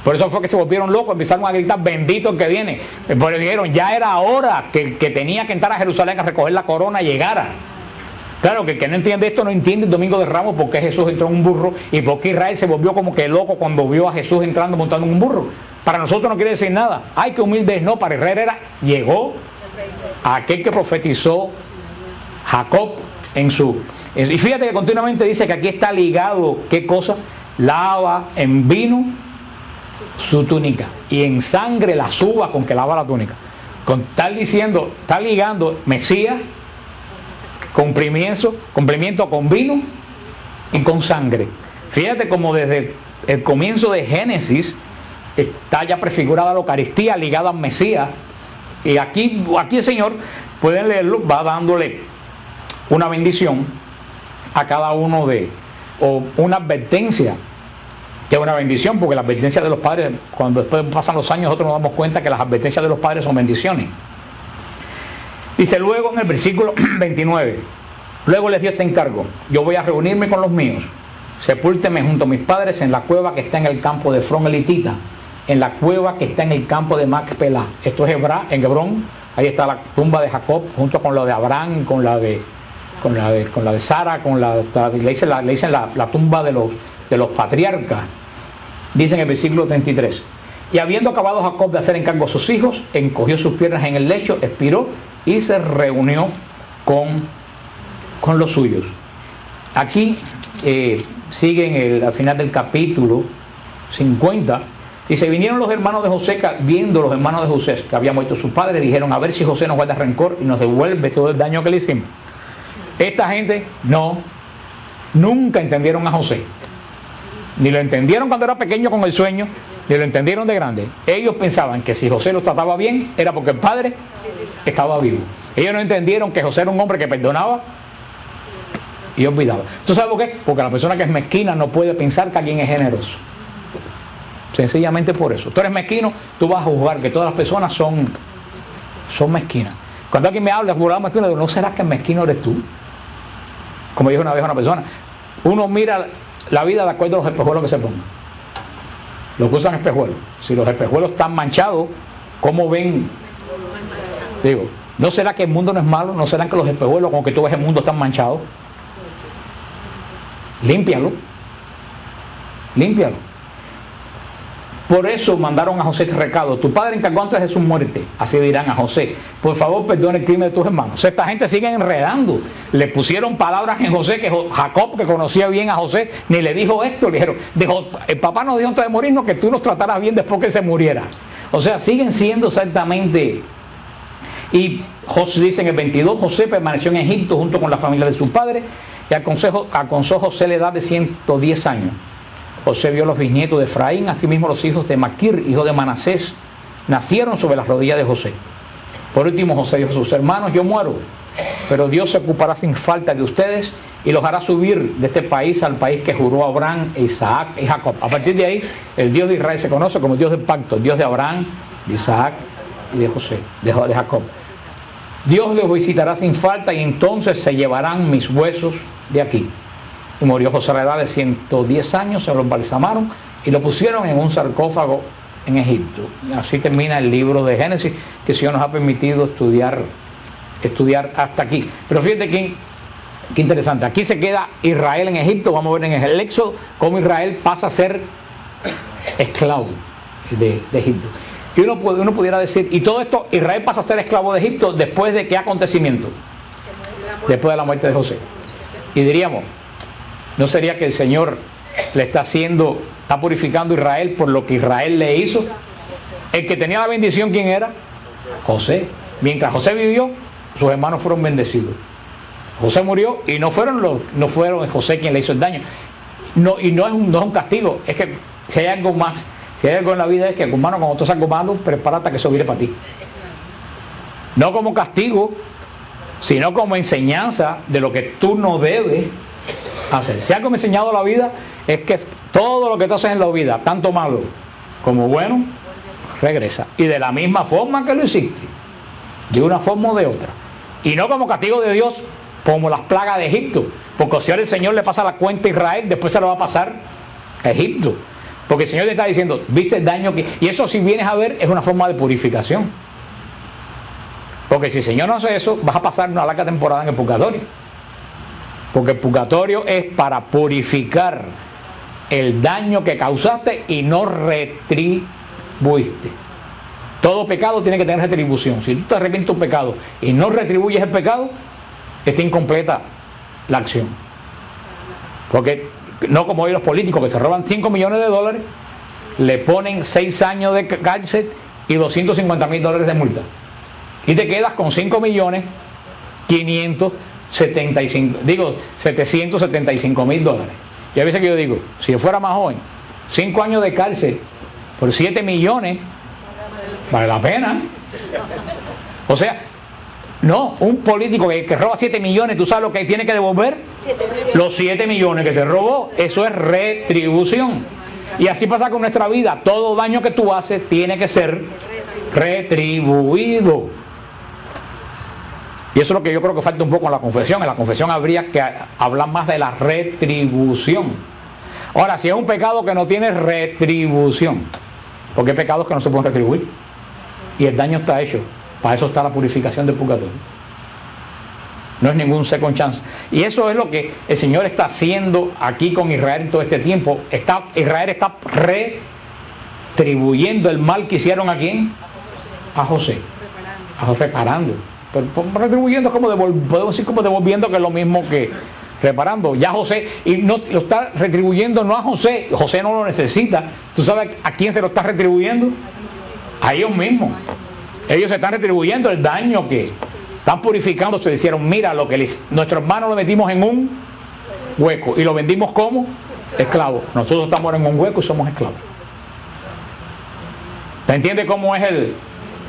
Por eso fue que se volvieron locos, empezaron a gritar: bendito el que viene. Pero dijeron, ya era hora que el que tenía que entrar a Jerusalén a recoger la corona llegara. Claro que el que no entiende esto no entiende el domingo de Ramos por qué Jesús entró en un burro y por qué Israel se volvió como que loco cuando vio a Jesús entrando montando en un burro. Para nosotros no quiere decir nada. Ay, que humilde, no, para Israel era, llegó aquel que profetizó Jacob en su... Y fíjate que continuamente dice que aquí está ligado, ¿qué cosa? Lava en vino su túnica y en sangre las uvas con que lava la túnica. Está diciendo, está ligando Mesías, cumplimiento con vino y con sangre. Fíjate como desde el comienzo de Génesis está ya prefigurada la Eucaristía ligada al Mesías. Y aquí el Señor, pueden leerlo, va dándole una bendición a cada uno o una advertencia, que es una bendición, porque las advertencias de los padres, cuando después pasan los años, nosotros nos damos cuenta que las advertencias de los padres son bendiciones. Dice luego en el versículo 29, luego les dio este encargo: yo voy a reunirme con los míos, sepúlteme junto a mis padres en la cueva que está en el campo de Efrón elitita, en la cueva que está en el campo de Macpelá. Esto es en Hebrón. Ahí está la tumba de Jacob junto con la de Abraham, con la de Sara, le dicen la tumba de los patriarcas. Dice en el versículo 33, y habiendo acabado Jacob de hacer encargo a sus hijos, encogió sus piernas en el lecho, expiró y se reunió con los suyos. Aquí siguen al final del capítulo 50. Y se vinieron los hermanos de José, viendo los hermanos de José que había muerto su padre, dijeron: a ver si José nos guarda rencor y nos devuelve todo el daño que le hicimos. Esta gente nunca entendieron a José. Ni lo entendieron cuando era pequeño con el sueño, ni lo entendieron de grande. Ellos pensaban que si José los trataba bien, era porque el padre estaba vivo. Ellos no entendieron que José era un hombre que perdonaba y olvidaba. ¿Tú sabes por qué? Porque la persona que es mezquina no puede pensar que alguien es generoso. Sencillamente por eso. Tú eres mezquino, tú vas a juzgar que todas las personas son mezquinas. Cuando alguien me habla de mezquino, digo: ¿no será que el mezquino eres tú? Como dijo una vez una persona, uno mira la vida de acuerdo a los espejuelos que se pongan. Los que usan espejuelos. Si los espejuelos están manchados, ¿cómo ven? Digo, ¿no será que el mundo no es malo? ¿No será que los espejuelos con que tú ves el mundo están manchados? Límpialo. Por eso mandaron a José este recado: tu padre encargó antes de su muerte, así dirán a José, por favor perdona el crimen de tus hermanos. Esta gente sigue enredando. Le pusieron palabras en José que Jacob, que conocía bien a José, ni le dijo esto. Le dijeron: el papá nos dijo antes de morirnos que tú nos trataras bien después que se muriera. O sea, siguen siendo exactamente. Y José dice en el 22, José permaneció en Egipto junto con la familia de su padre, y aconsejó José la edad de 110 años. José vio los bisnietos de Efraín, asimismo los hijos de Maquir, hijo de Manasés, nacieron sobre las rodillas de José. Por último, José dijo a sus hermanos: yo muero, pero Dios se ocupará sin falta de ustedes y los hará subir de este país al país que juró a Abraham, Isaac y Jacob. A partir de ahí, el Dios de Israel se conoce como el Dios del pacto, el Dios de Abraham, de Isaac y de José, de Jacob. Dios los visitará sin falta y entonces se llevarán mis huesos de aquí. Y murió José a la edad de 110 años, se lo embalsamaron y lo pusieron en un sarcófago en Egipto. Así termina el libro de Génesis, que el Señor nos ha permitido estudiar hasta aquí. Pero fíjate que Qué interesante. Aquí se queda Israel en Egipto. Vamos a ver en el Éxodo cómo Israel pasa a ser esclavo de Egipto. Y uno pudiera decir, y todo esto, Israel pasa a ser esclavo de Egipto después de qué acontecimiento? Después de la muerte de José. Y diríamos, ¿no sería que el Señor le está purificando a Israel por lo que Israel le hizo? El que tenía la bendición, ¿quién era? José. Mientras José vivió, sus hermanos fueron bendecidos. José murió y no fueron José quien le hizo el daño. Y no es un castigo. Es que si hay algo más, si hay algo en la vida, es que, hermano, cuando tú haces algo malo, prepárate a que eso vire para ti. No como castigo, sino como enseñanza de lo que tú no debes hacer. Si algo me ha enseñado la vida, es que todo lo que tú haces en la vida, tanto malo como bueno, regresa. Y de la misma forma que lo hiciste, de una forma o de otra. Y no como castigo de Dios, como las plagas de Egipto. Porque si ahora el Señor le pasa la cuenta a Israel, después se lo va a pasar a Egipto. Porque el Señor te está diciendo, viste el daño que... Y eso, si vienes a ver, es una forma de purificación. Porque si el Señor no hace eso, vas a pasar una larga temporada en el purgatorio. Porque el purgatorio es para purificar el daño que causaste y no retribuiste. Todo pecado tiene que tener retribución. Si tú te arrepientes de un pecado y no retribuyes el pecado, está incompleta la acción. Porque no como hoy los políticos que se roban 5 millones de dólares, le ponen 6 años de cárcel y $250,000 de multa. Y te quedas con 5.775.000 dólares. Y a veces que yo digo, si yo fuera más joven, 5 años de cárcel por 7 millones, vale la pena. O sea, no, un político que roba 7 millones, ¿tú sabes lo que tiene que devolver? 7 millones. Los 7 millones que se robó. Eso es retribución. Y así pasa con nuestra vida. Todo daño que tú haces tiene que ser retribuido. Y eso es lo que yo creo que falta un poco en la confesión. En la confesión habría que hablar más de la retribución. Ahora, si es un pecado que no tiene retribución, porque hay pecados que no se pueden retribuir y el daño está hecho. Para eso está la purificación del purgatorio. No es ningún second chance. Y eso es lo que el Señor está haciendo aquí con Israel todo este tiempo. Israel está retribuyendo el mal que hicieron a ¿quién? A José. Reparando. Pero retribuyendo es como podemos decir como devolviendo, que es lo mismo que reparando. Ya José, y no lo está retribuyendo no a José. José no lo necesita. ¿Tú sabes a quién se lo está retribuyendo? A ellos mismos. Ellos se están retribuyendo el daño que están purificando. Se hicieron, mira lo que nuestros hermanos lo metimos en un hueco y lo vendimos como esclavos. Nosotros estamos en un hueco y somos esclavos. ¿Te entiendes cómo es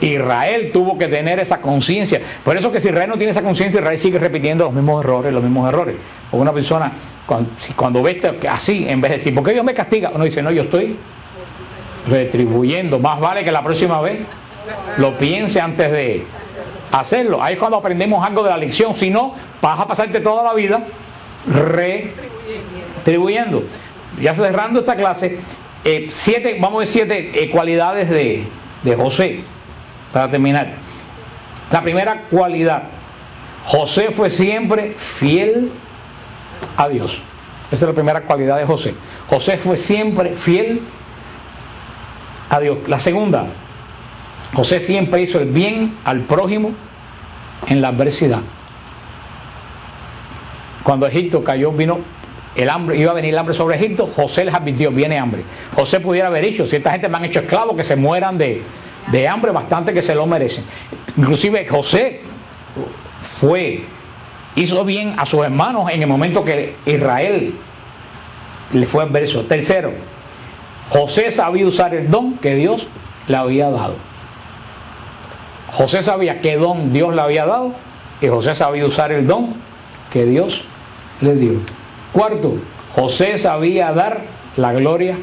Israel tuvo que tener esa conciencia? Por eso que si Israel no tiene esa conciencia, Israel sigue repitiendo los mismos errores. O una persona, cuando ve así, en vez de decir, ¿por qué Dios me castiga? Uno dice, no, yo estoy retribuyendo. Más vale que la próxima vez lo piense antes de hacerlo. Ahí es cuando aprendemos algo de la lección. Si no, vas a pasarte toda la vida retribuyendo. Ya cerrando esta clase, vamos a ver 7 cualidades de José, para terminar. La primera cualidad: José fue siempre fiel a Dios. Esa es la primera cualidad de José. José fue siempre fiel a Dios. La segunda: José siempre hizo el bien al prójimo en la adversidad. Cuando Egipto cayó, vino el hambre, iba a venir el hambre sobre Egipto, José les advirtió, viene hambre. José pudiera haber dicho, si esta gente me han hecho esclavos, que se mueran de hambre, bastante que se lo merecen. Inclusive José hizo bien a sus hermanos en el momento que Israel le fue adverso. Tercero, José sabía usar el don que Dios le había dado. José sabía qué don Dios le había dado y José sabía usar el don que Dios le dio. Cuarto, José sabía dar la gloria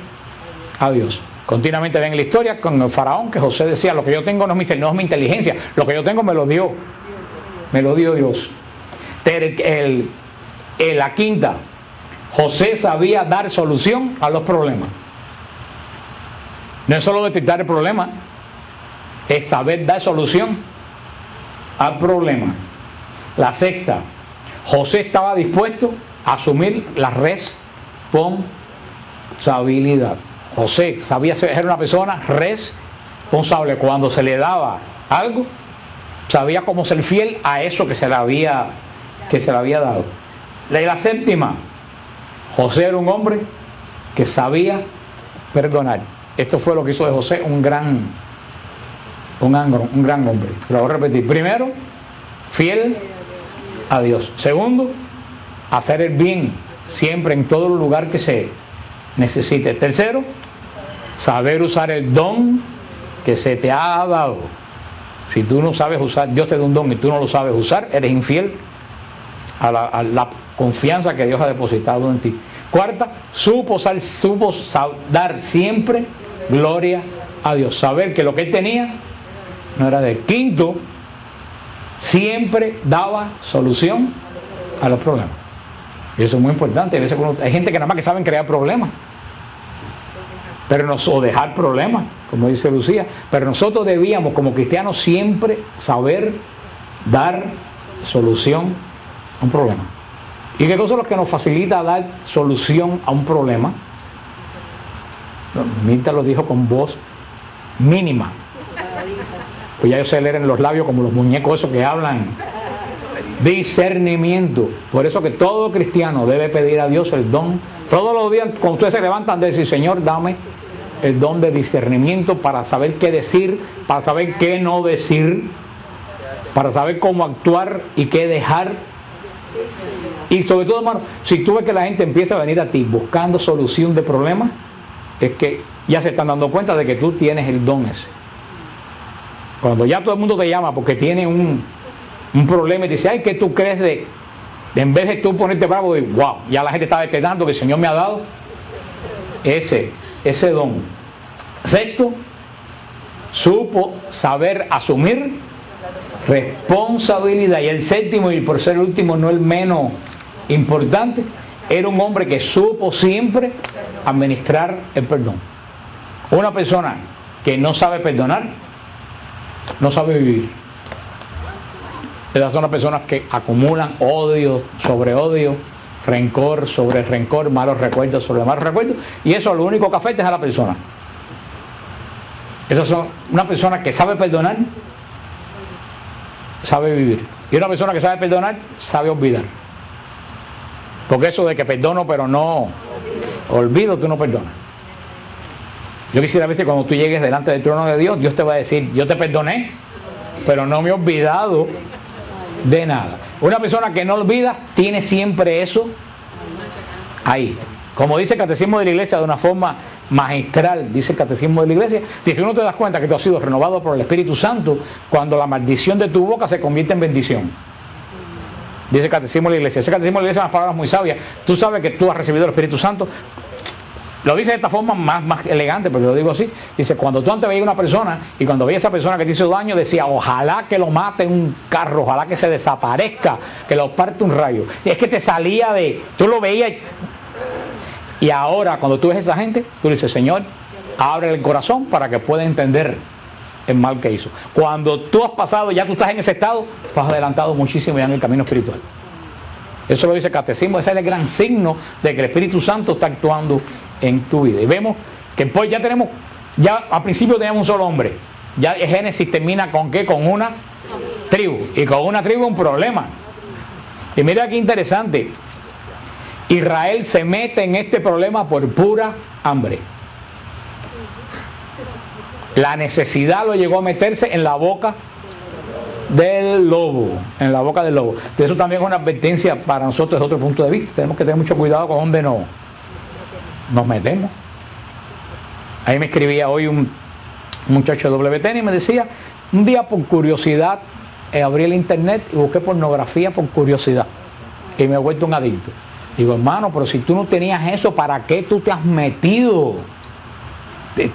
a Dios. Continuamente ven la historia con el faraón, que José decía, lo que yo tengo no es mi inteligencia, lo que yo tengo me lo dio Dios. La quinta, José sabía dar solución a los problemas. No es solo detectar el problema, es saber dar solución al problema. La sexta, José estaba dispuesto a asumir la responsabilidad. José sabía ser una persona responsable. Cuando se le daba algo, sabía cómo ser fiel a eso que se le había dado. La séptima, José era un hombre que sabía perdonar. Esto fue lo que hizo de José un gran hombre. Lo voy a repetir. Primero, fiel a Dios. Segundo, hacer el bien siempre en todo lugar que se necesite. Tercero, saber usar el don que se te ha dado. Si tú no sabes usar, Dios te da un don y tú no lo sabes usar, eres infiel a la confianza que Dios ha depositado en ti. Cuarta, supo dar siempre gloria a Dios. Saber que lo que él tenía no era de él. Quinto, siempre daba solución a los problemas. Y eso es muy importante. A veces hay gente que nada más que saben crear problemas, o dejar problemas, como dice Lucía. Pero nosotros debíamos, como cristianos, siempre saber dar solución a un problema. ¿Y qué cosa es lo que nos facilita dar solución a un problema? Mirta lo dijo con voz mínima. Pues ya yo sé leer en los labios como los muñecos esos que hablan. Discernimiento. Por eso que todo cristiano debe pedir a Dios el don. Todos los días cuando ustedes se levantan de decir, Señor, dame el don de discernimiento para saber qué decir, para saber qué no decir, para saber cómo actuar y qué dejar. Y sobre todo, hermano, si tú ves que la gente empieza a venir a ti buscando solución de problemas, es que ya se están dando cuenta de que tú tienes el don ese. Cuando ya todo el mundo te llama porque tiene un problema y te dice, ay, ¿qué tú crees de en vez de tú ponerte bravo y wow, ya la gente está decretando que el Señor me ha dado ese don. Sexto, supo saber asumir responsabilidad. Y el séptimo, y por ser el último no el menos importante, era un hombre que supo siempre administrar el perdón. Una persona que no sabe perdonar, no sabe vivir. Esas son las personas que acumulan odio sobre odio, rencor sobre rencor, malos recuerdos sobre malos recuerdos, y eso lo único que afecta es a la persona. Esas son una persona que sabe perdonar, sabe vivir. Y una persona que sabe perdonar, sabe olvidar. Porque eso de que perdono pero no olvido, tú no perdonas. Yo quisiera ver que cuando tú llegues delante del trono de Dios, Dios te va a decir, yo te perdoné, pero no me he olvidado de nada. Una persona que no olvida, tiene siempre eso ahí. Como dice el Catecismo de la Iglesia de una forma magistral, dice el Catecismo de la Iglesia, dice, uno te das cuenta que tú has sido renovado por el Espíritu Santo cuando la maldición de tu boca se convierte en bendición. Dice el Catecismo de la Iglesia. Ese Catecismo de la Iglesia es unas palabras muy sabias. Tú sabes que tú has recibido el Espíritu Santo. Lo dice de esta forma más elegante, pero lo digo así. Dice, cuando tú antes veías una persona y cuando veías a esa persona que te hizo daño, decía, ojalá que lo mate un carro, ojalá que se desaparezca, que lo parte un rayo. Y es que te salía tú lo veías. Y ahora, cuando tú ves a esa gente, tú le dices, Señor, abre el corazón para que pueda entender el mal que hizo. Cuando tú has pasado, ya tú estás en ese estado, tú has adelantado muchísimo ya en el camino espiritual. Eso lo dice el Catecismo, ese es el gran signo de que el Espíritu Santo está actuando en tu vida. Y vemos que pues ya al principio teníamos un solo hombre. Ya el Génesis termina con ¿qué? Con una tribu. Y con una tribu un problema. Y mira qué interesante. Israel se mete en este problema por pura hambre. La necesidad lo llegó a meterse en la boca del lobo, en la boca del lobo. De eso también es una advertencia para nosotros desde otro punto de vista. Tenemos que tener mucho cuidado con dónde nos metemos. Ahí me escribía hoy un muchacho de WTN y me decía, un día por curiosidad abrí el internet y busqué pornografía por curiosidad y me he vuelto un adicto. Digo, hermano, pero si tú no tenías eso, ¿para qué tú te has metido?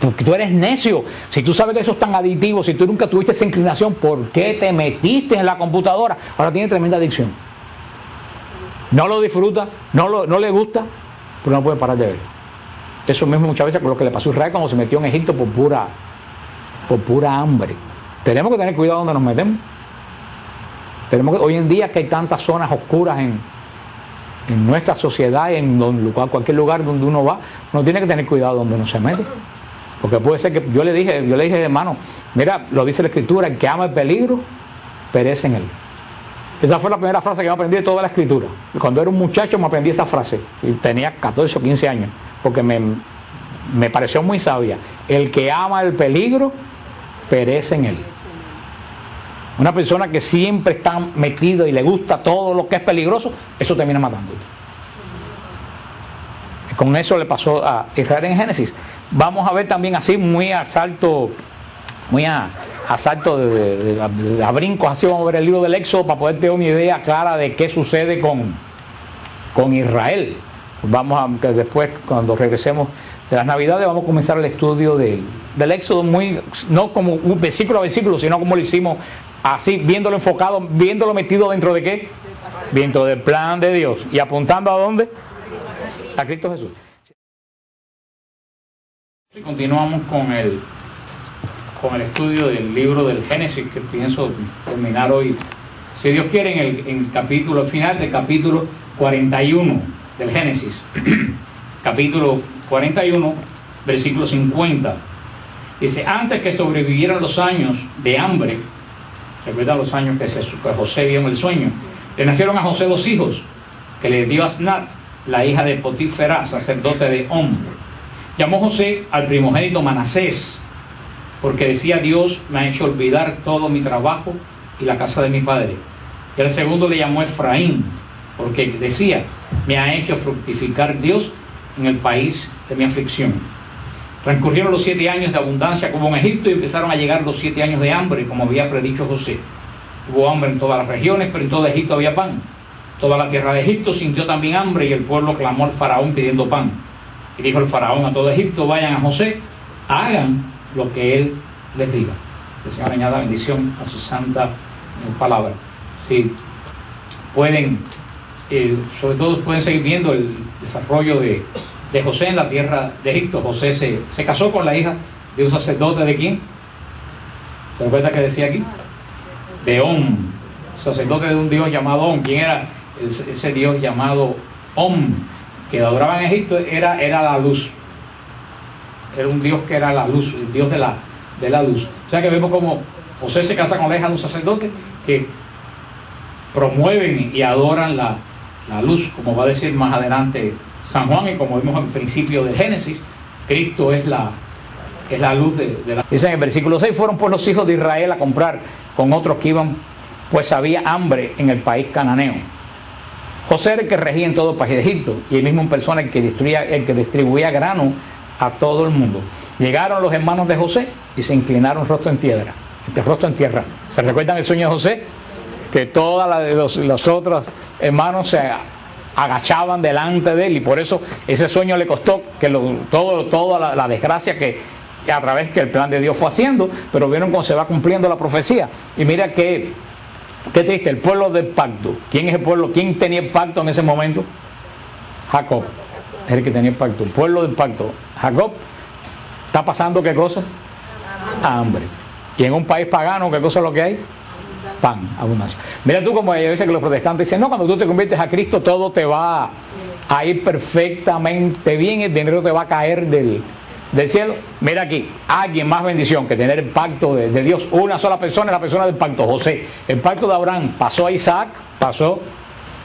Porque tú eres necio. Si tú sabes que eso es tan adictivo, si tú nunca tuviste esa inclinación, ¿por qué te metiste en la computadora? Ahora tiene tremenda adicción. No lo disfruta, no le gusta, pero no puede parar de verlo. Eso mismo muchas veces con lo que le pasó a Israel cuando se metió en Egipto por pura hambre. Tenemos que tener cuidado donde nos metemos. hoy en día que hay tantas zonas oscuras en nuestra sociedad, en cualquier lugar donde uno va, uno tiene que tener cuidado donde uno se mete. Porque puede ser que, yo le dije, hermano, mira, lo dice la Escritura, el que ama el peligro, perece en él. Esa fue la primera frase que me aprendí de toda la Escritura. Cuando era un muchacho me aprendí esa frase, y tenía 14 o 15 años, porque me pareció muy sabia. El que ama el peligro, perece en él. Una persona que siempre está metida y le gusta todo lo que es peligroso, eso termina matándote. Con eso le pasó a Israel en Génesis. Vamos a ver también así, muy a salto a brincos, así vamos a ver el libro del Éxodo para poder tener una idea clara de qué sucede con Israel. Que después, cuando regresemos de las Navidades, vamos a comenzar el estudio del Éxodo, no como un versículo a versículo, sino como lo hicimos así, viéndolo enfocado, viéndolo metido dentro de qué, dentro del plan de Dios, y apuntando ¿a dónde? A Cristo Jesús. Y continuamos con el estudio del libro del Génesis, que pienso terminar hoy, si Dios quiere, en el capítulo final del capítulo 41 del Génesis. Capítulo 41, versículo 50. Dice, antes que sobrevivieran los años de hambre, ¿recuerdan los años que José vio en el sueño? Le nacieron a José 2 hijos, que le dio Asnat, la hija de Potifera, sacerdote de On. Llamó José al primogénito Manasés, porque decía, Dios me ha hecho olvidar todo mi trabajo y la casa de mi padre. Y al segundo le llamó Efraín, porque decía, me ha hecho fructificar Dios en el país de mi aflicción. Transcurrieron los 7 años de abundancia como en Egipto, y empezaron a llegar los 7 años de hambre, como había predicho José. Hubo hambre en todas las regiones, pero en todo Egipto había pan. Toda la tierra de Egipto sintió también hambre, y el pueblo clamó al faraón pidiendo pan. Y dijo el faraón a todo Egipto, vayan a José, hagan lo que él les diga. Que el Señor añada bendición a su santa palabra. Sí, pueden, sobre todo pueden seguir viendo el desarrollo de José en la tierra de Egipto. José se casó con la hija de un sacerdote, ¿de quién? ¿Se recuerda que decía aquí? De On, sacerdote de un dios llamado On. ¿Quién era ese dios llamado On? Que adoraban en Egipto, era la luz. Era un dios que era la luz, el dios de la luz. O sea que vemos como José se casa con la hija de un sacerdote que promueven y adoran la luz, como va a decir más adelante San Juan, y como vimos al principio del Génesis, Cristo es la luz de la... Dice en el versículo 6, fueron pues los hijos de Israel a comprar con otros que iban, pues había hambre en el país cananeo. José era el que regía en todo el país de Egipto, y el mismo en persona el que distribuía grano a todo el mundo. Llegaron los hermanos de José y se inclinaron rostro en tierra. ¿Se recuerdan el sueño de José? Que todos los otros hermanos se agachaban delante de él, y por eso ese sueño le costó que toda la desgracia que a través que el plan de Dios fue haciendo, pero vieron cómo se va cumpliendo la profecía. Y mira qué triste, el pueblo del pacto. ¿Quién es el pueblo? ¿Quién tenía el pacto en ese momento? Jacob es el que tenía el pacto, el pueblo del pacto. Jacob está pasando ¿qué cosa? Hambre. Y en un país pagano, ¿qué cosa es lo que hay? Pan, abundancia. Mira tú como dice que los protestantes dicen, no, cuando tú te conviertes a Cristo todo te va a ir perfectamente bien, el dinero te va a caer del cielo. Mira aquí, alguien más bendición que tener el pacto de Dios. Una sola persona es la persona del pacto, José. El pacto de Abraham pasó a Isaac, pasó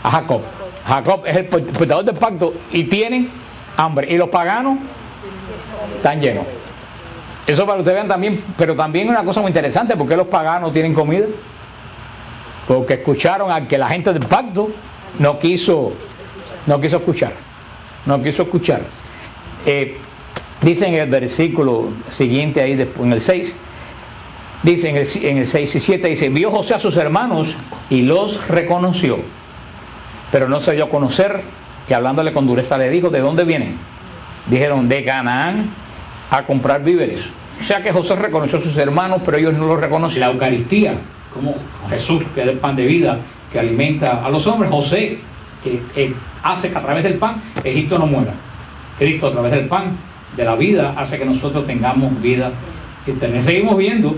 a Jacob. Jacob es el portador del pacto y tienen hambre. Y los paganos están llenos. Eso para que ustedes vean también, pero también una cosa muy interesante, ¿por qué los paganos tienen comida? Porque escucharon a que la gente del pacto no quiso escuchar. Dice en el versículo siguiente ahí en el 6, dice en el 6 y 7, dice, vio José a sus hermanos y los reconoció, pero no se dio a conocer, y hablándole con dureza le dijo, ¿de dónde vienen? Dijeron, de Canaán a comprar víveres. O sea que José reconoció a sus hermanos, pero ellos no lo reconocieron. La Eucaristía, como Jesús, que es el pan de vida, que alimenta a los hombres. José, que hace que a través del pan Egipto no muera. Cristo, a través del pan de la vida, hace que nosotros tengamos vida eterna. Seguimos viendo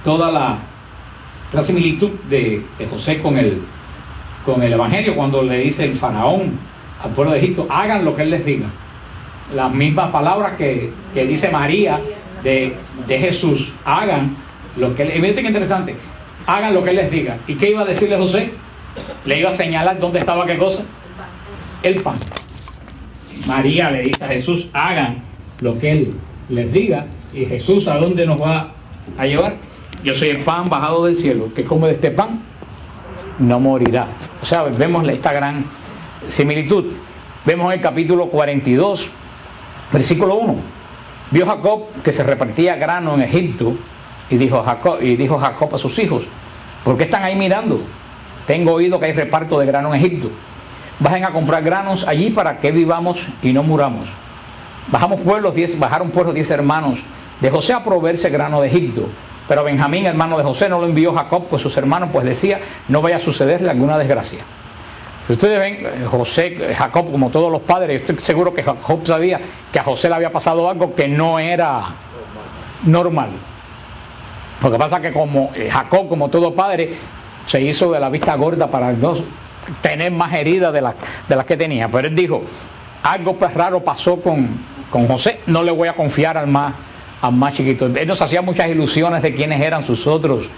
toda la similitud de José con el Evangelio, cuando le dice el faraón al pueblo de Egipto, hagan lo que él les diga. Las mismas palabras que dice María de Jesús, hagan lo que él... Y miren qué interesante, hagan lo que él les diga. ¿Y qué iba a decirle José? Le iba a señalar dónde estaba qué cosa. El pan. María le dice a Jesús, hagan lo que él les diga. Y Jesús, ¿a dónde nos va a llevar? Yo soy el pan bajado del cielo, que come de este pan no morirá. O sea, vemos esta gran similitud. Vemos en el capítulo 42, versículo 1. Vio Jacob que se repartía grano en Egipto y dijo Jacob a sus hijos, ¿por qué están ahí mirando? Tengo oído que hay reparto de grano en Egipto. Bajen a comprar granos allí para que vivamos y no muramos. Bajaron pueblos 10 hermanos de José a proveerse grano de Egipto. Pero Benjamín, hermano de José, no lo envió Jacob con sus hermanos, pues decía, no vaya a sucederle alguna desgracia. Si ustedes ven, Jacob, como todos los padres, estoy seguro que Jacob sabía que a José le había pasado algo que no era normal. Lo que pasa es que como Jacob, como todo padre, se hizo de la vista gorda para no tener más heridas de las que tenía. Pero él dijo, algo raro pasó con José, no le voy a confiar al más chiquito. Él nos hacía muchas ilusiones de quiénes eran sus otros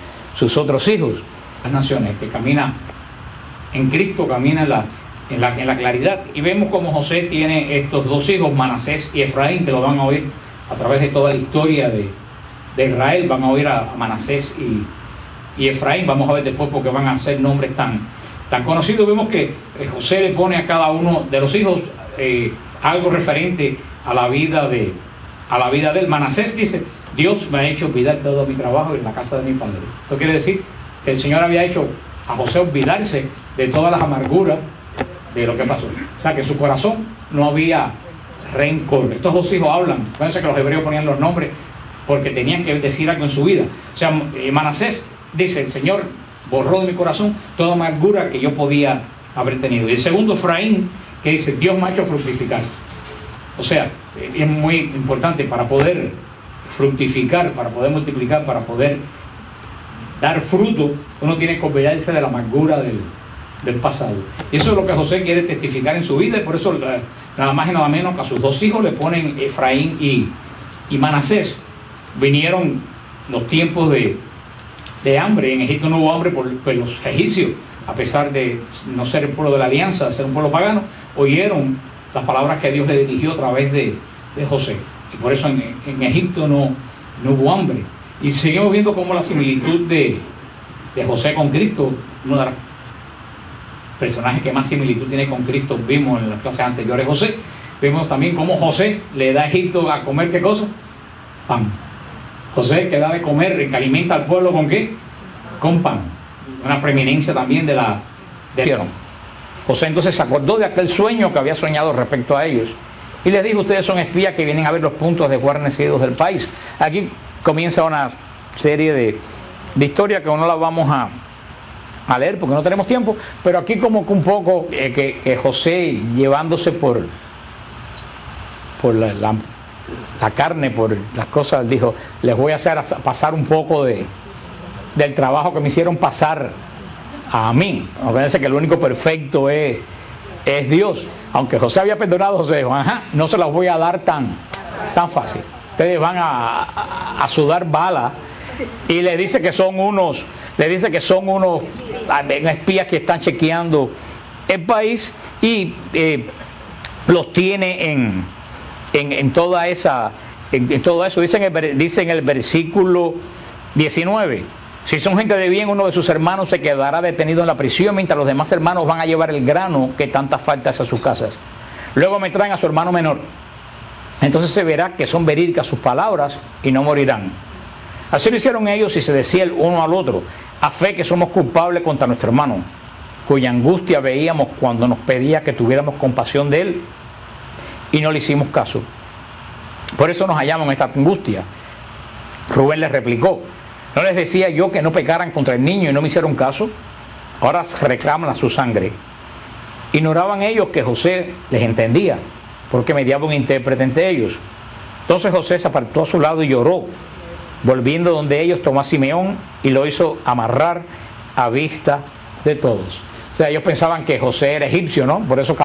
hijos. Las naciones que camina en Cristo, camina en la claridad. Y vemos como José tiene estos dos hijos, Manasés y Efraín, que lo van a oír a través de toda la historia de Israel. Van a oír a Manasés y Efraín. Vamos a ver después porque van a ser nombres tan conocidos. Vemos que José le pone a cada uno de los hijos algo referente a la vida de él. Manasés dice, Dios me ha hecho olvidar todo mi trabajo en la casa de mi padre. Esto quiere decir que el Señor había hecho a José olvidarse de todas las amarguras de lo que pasó. O sea, que en su corazón no había rencor. Estos dos hijos hablan. Fíjense que los hebreos ponían los nombres porque tenían que decir algo en su vida. O sea, Manasés dice, el Señor borró de mi corazón toda amargura que yo podía haber tenido. Y el segundo, Efraín, que dice, Dios me ha hecho fructificar. O sea, es muy importante para poder fructificar, para poder multiplicar, para poder dar fruto, uno tiene que olvidarse de la amargura del pasado. Y eso es lo que José quiere testificar en su vida, y por eso nada más y nada menos que a sus dos hijos le ponen Efraín y Manasés. Vinieron los tiempos de hambre. En Egipto no hubo hambre por los egipcios, a pesar de no ser el pueblo de la alianza, de ser un pueblo pagano, oyeron las palabras que Dios le dirigió a través de José. Y por eso en Egipto no hubo hambre. Y seguimos viendo cómo la similitud de José con Cristo, uno de los personajes que más similitud tiene con Cristo, vimos en las clases anteriores José. Vemos también cómo José le da a Egipto a comer, ¿qué cosa? Pan. José que da de comer, que alimenta al pueblo ¿con qué? Con pan. Una preeminencia también de la... José entonces se acordó de aquel sueño que había soñado respecto a ellos y les dijo, ustedes son espías que vienen a ver los puntos de guarnecidos del país. Aquí comienza una serie de historias que no las vamos a leer porque no tenemos tiempo, pero aquí como que un poco que José, llevándose por la carne, por las cosas, dijo, les voy a hacer pasar un poco del trabajo que me hicieron pasar a mí. Acuérdense que el único perfecto es Dios. Aunque José había perdonado, José dijo, no se las voy a dar tan fácil. Ustedes van a sudar bala. Y le dice que son unos espías que están chequeando el país y los tiene en todo eso. Dice en el versículo 19, si son gente de bien, uno de sus hermanos se quedará detenido en la prisión mientras los demás hermanos van a llevar el grano que tanta falta hace a sus casas. Luego me traen a su hermano menor. Entonces se verá que son verídicas sus palabras y no morirán. Así lo hicieron ellos y se decía el uno al otro, a fe que somos culpables contra nuestro hermano, cuya angustia veíamos cuando nos pedía que tuviéramos compasión de él y no le hicimos caso. Por eso nos hallamos en esta angustia. Rubén les replicó, ¿no les decía yo que no pecaran contra el niño y no me hicieron caso? Ahora reclaman a su sangre. Ignoraban ellos que José les entendía, porque mediaba un intérprete entre ellos. Entonces José se apartó a su lado y lloró. Volviendo donde ellos, tomó a Simeón y lo hizo amarrar a vista de todos. O sea, ellos pensaban que José era egipcio, ¿no? Por eso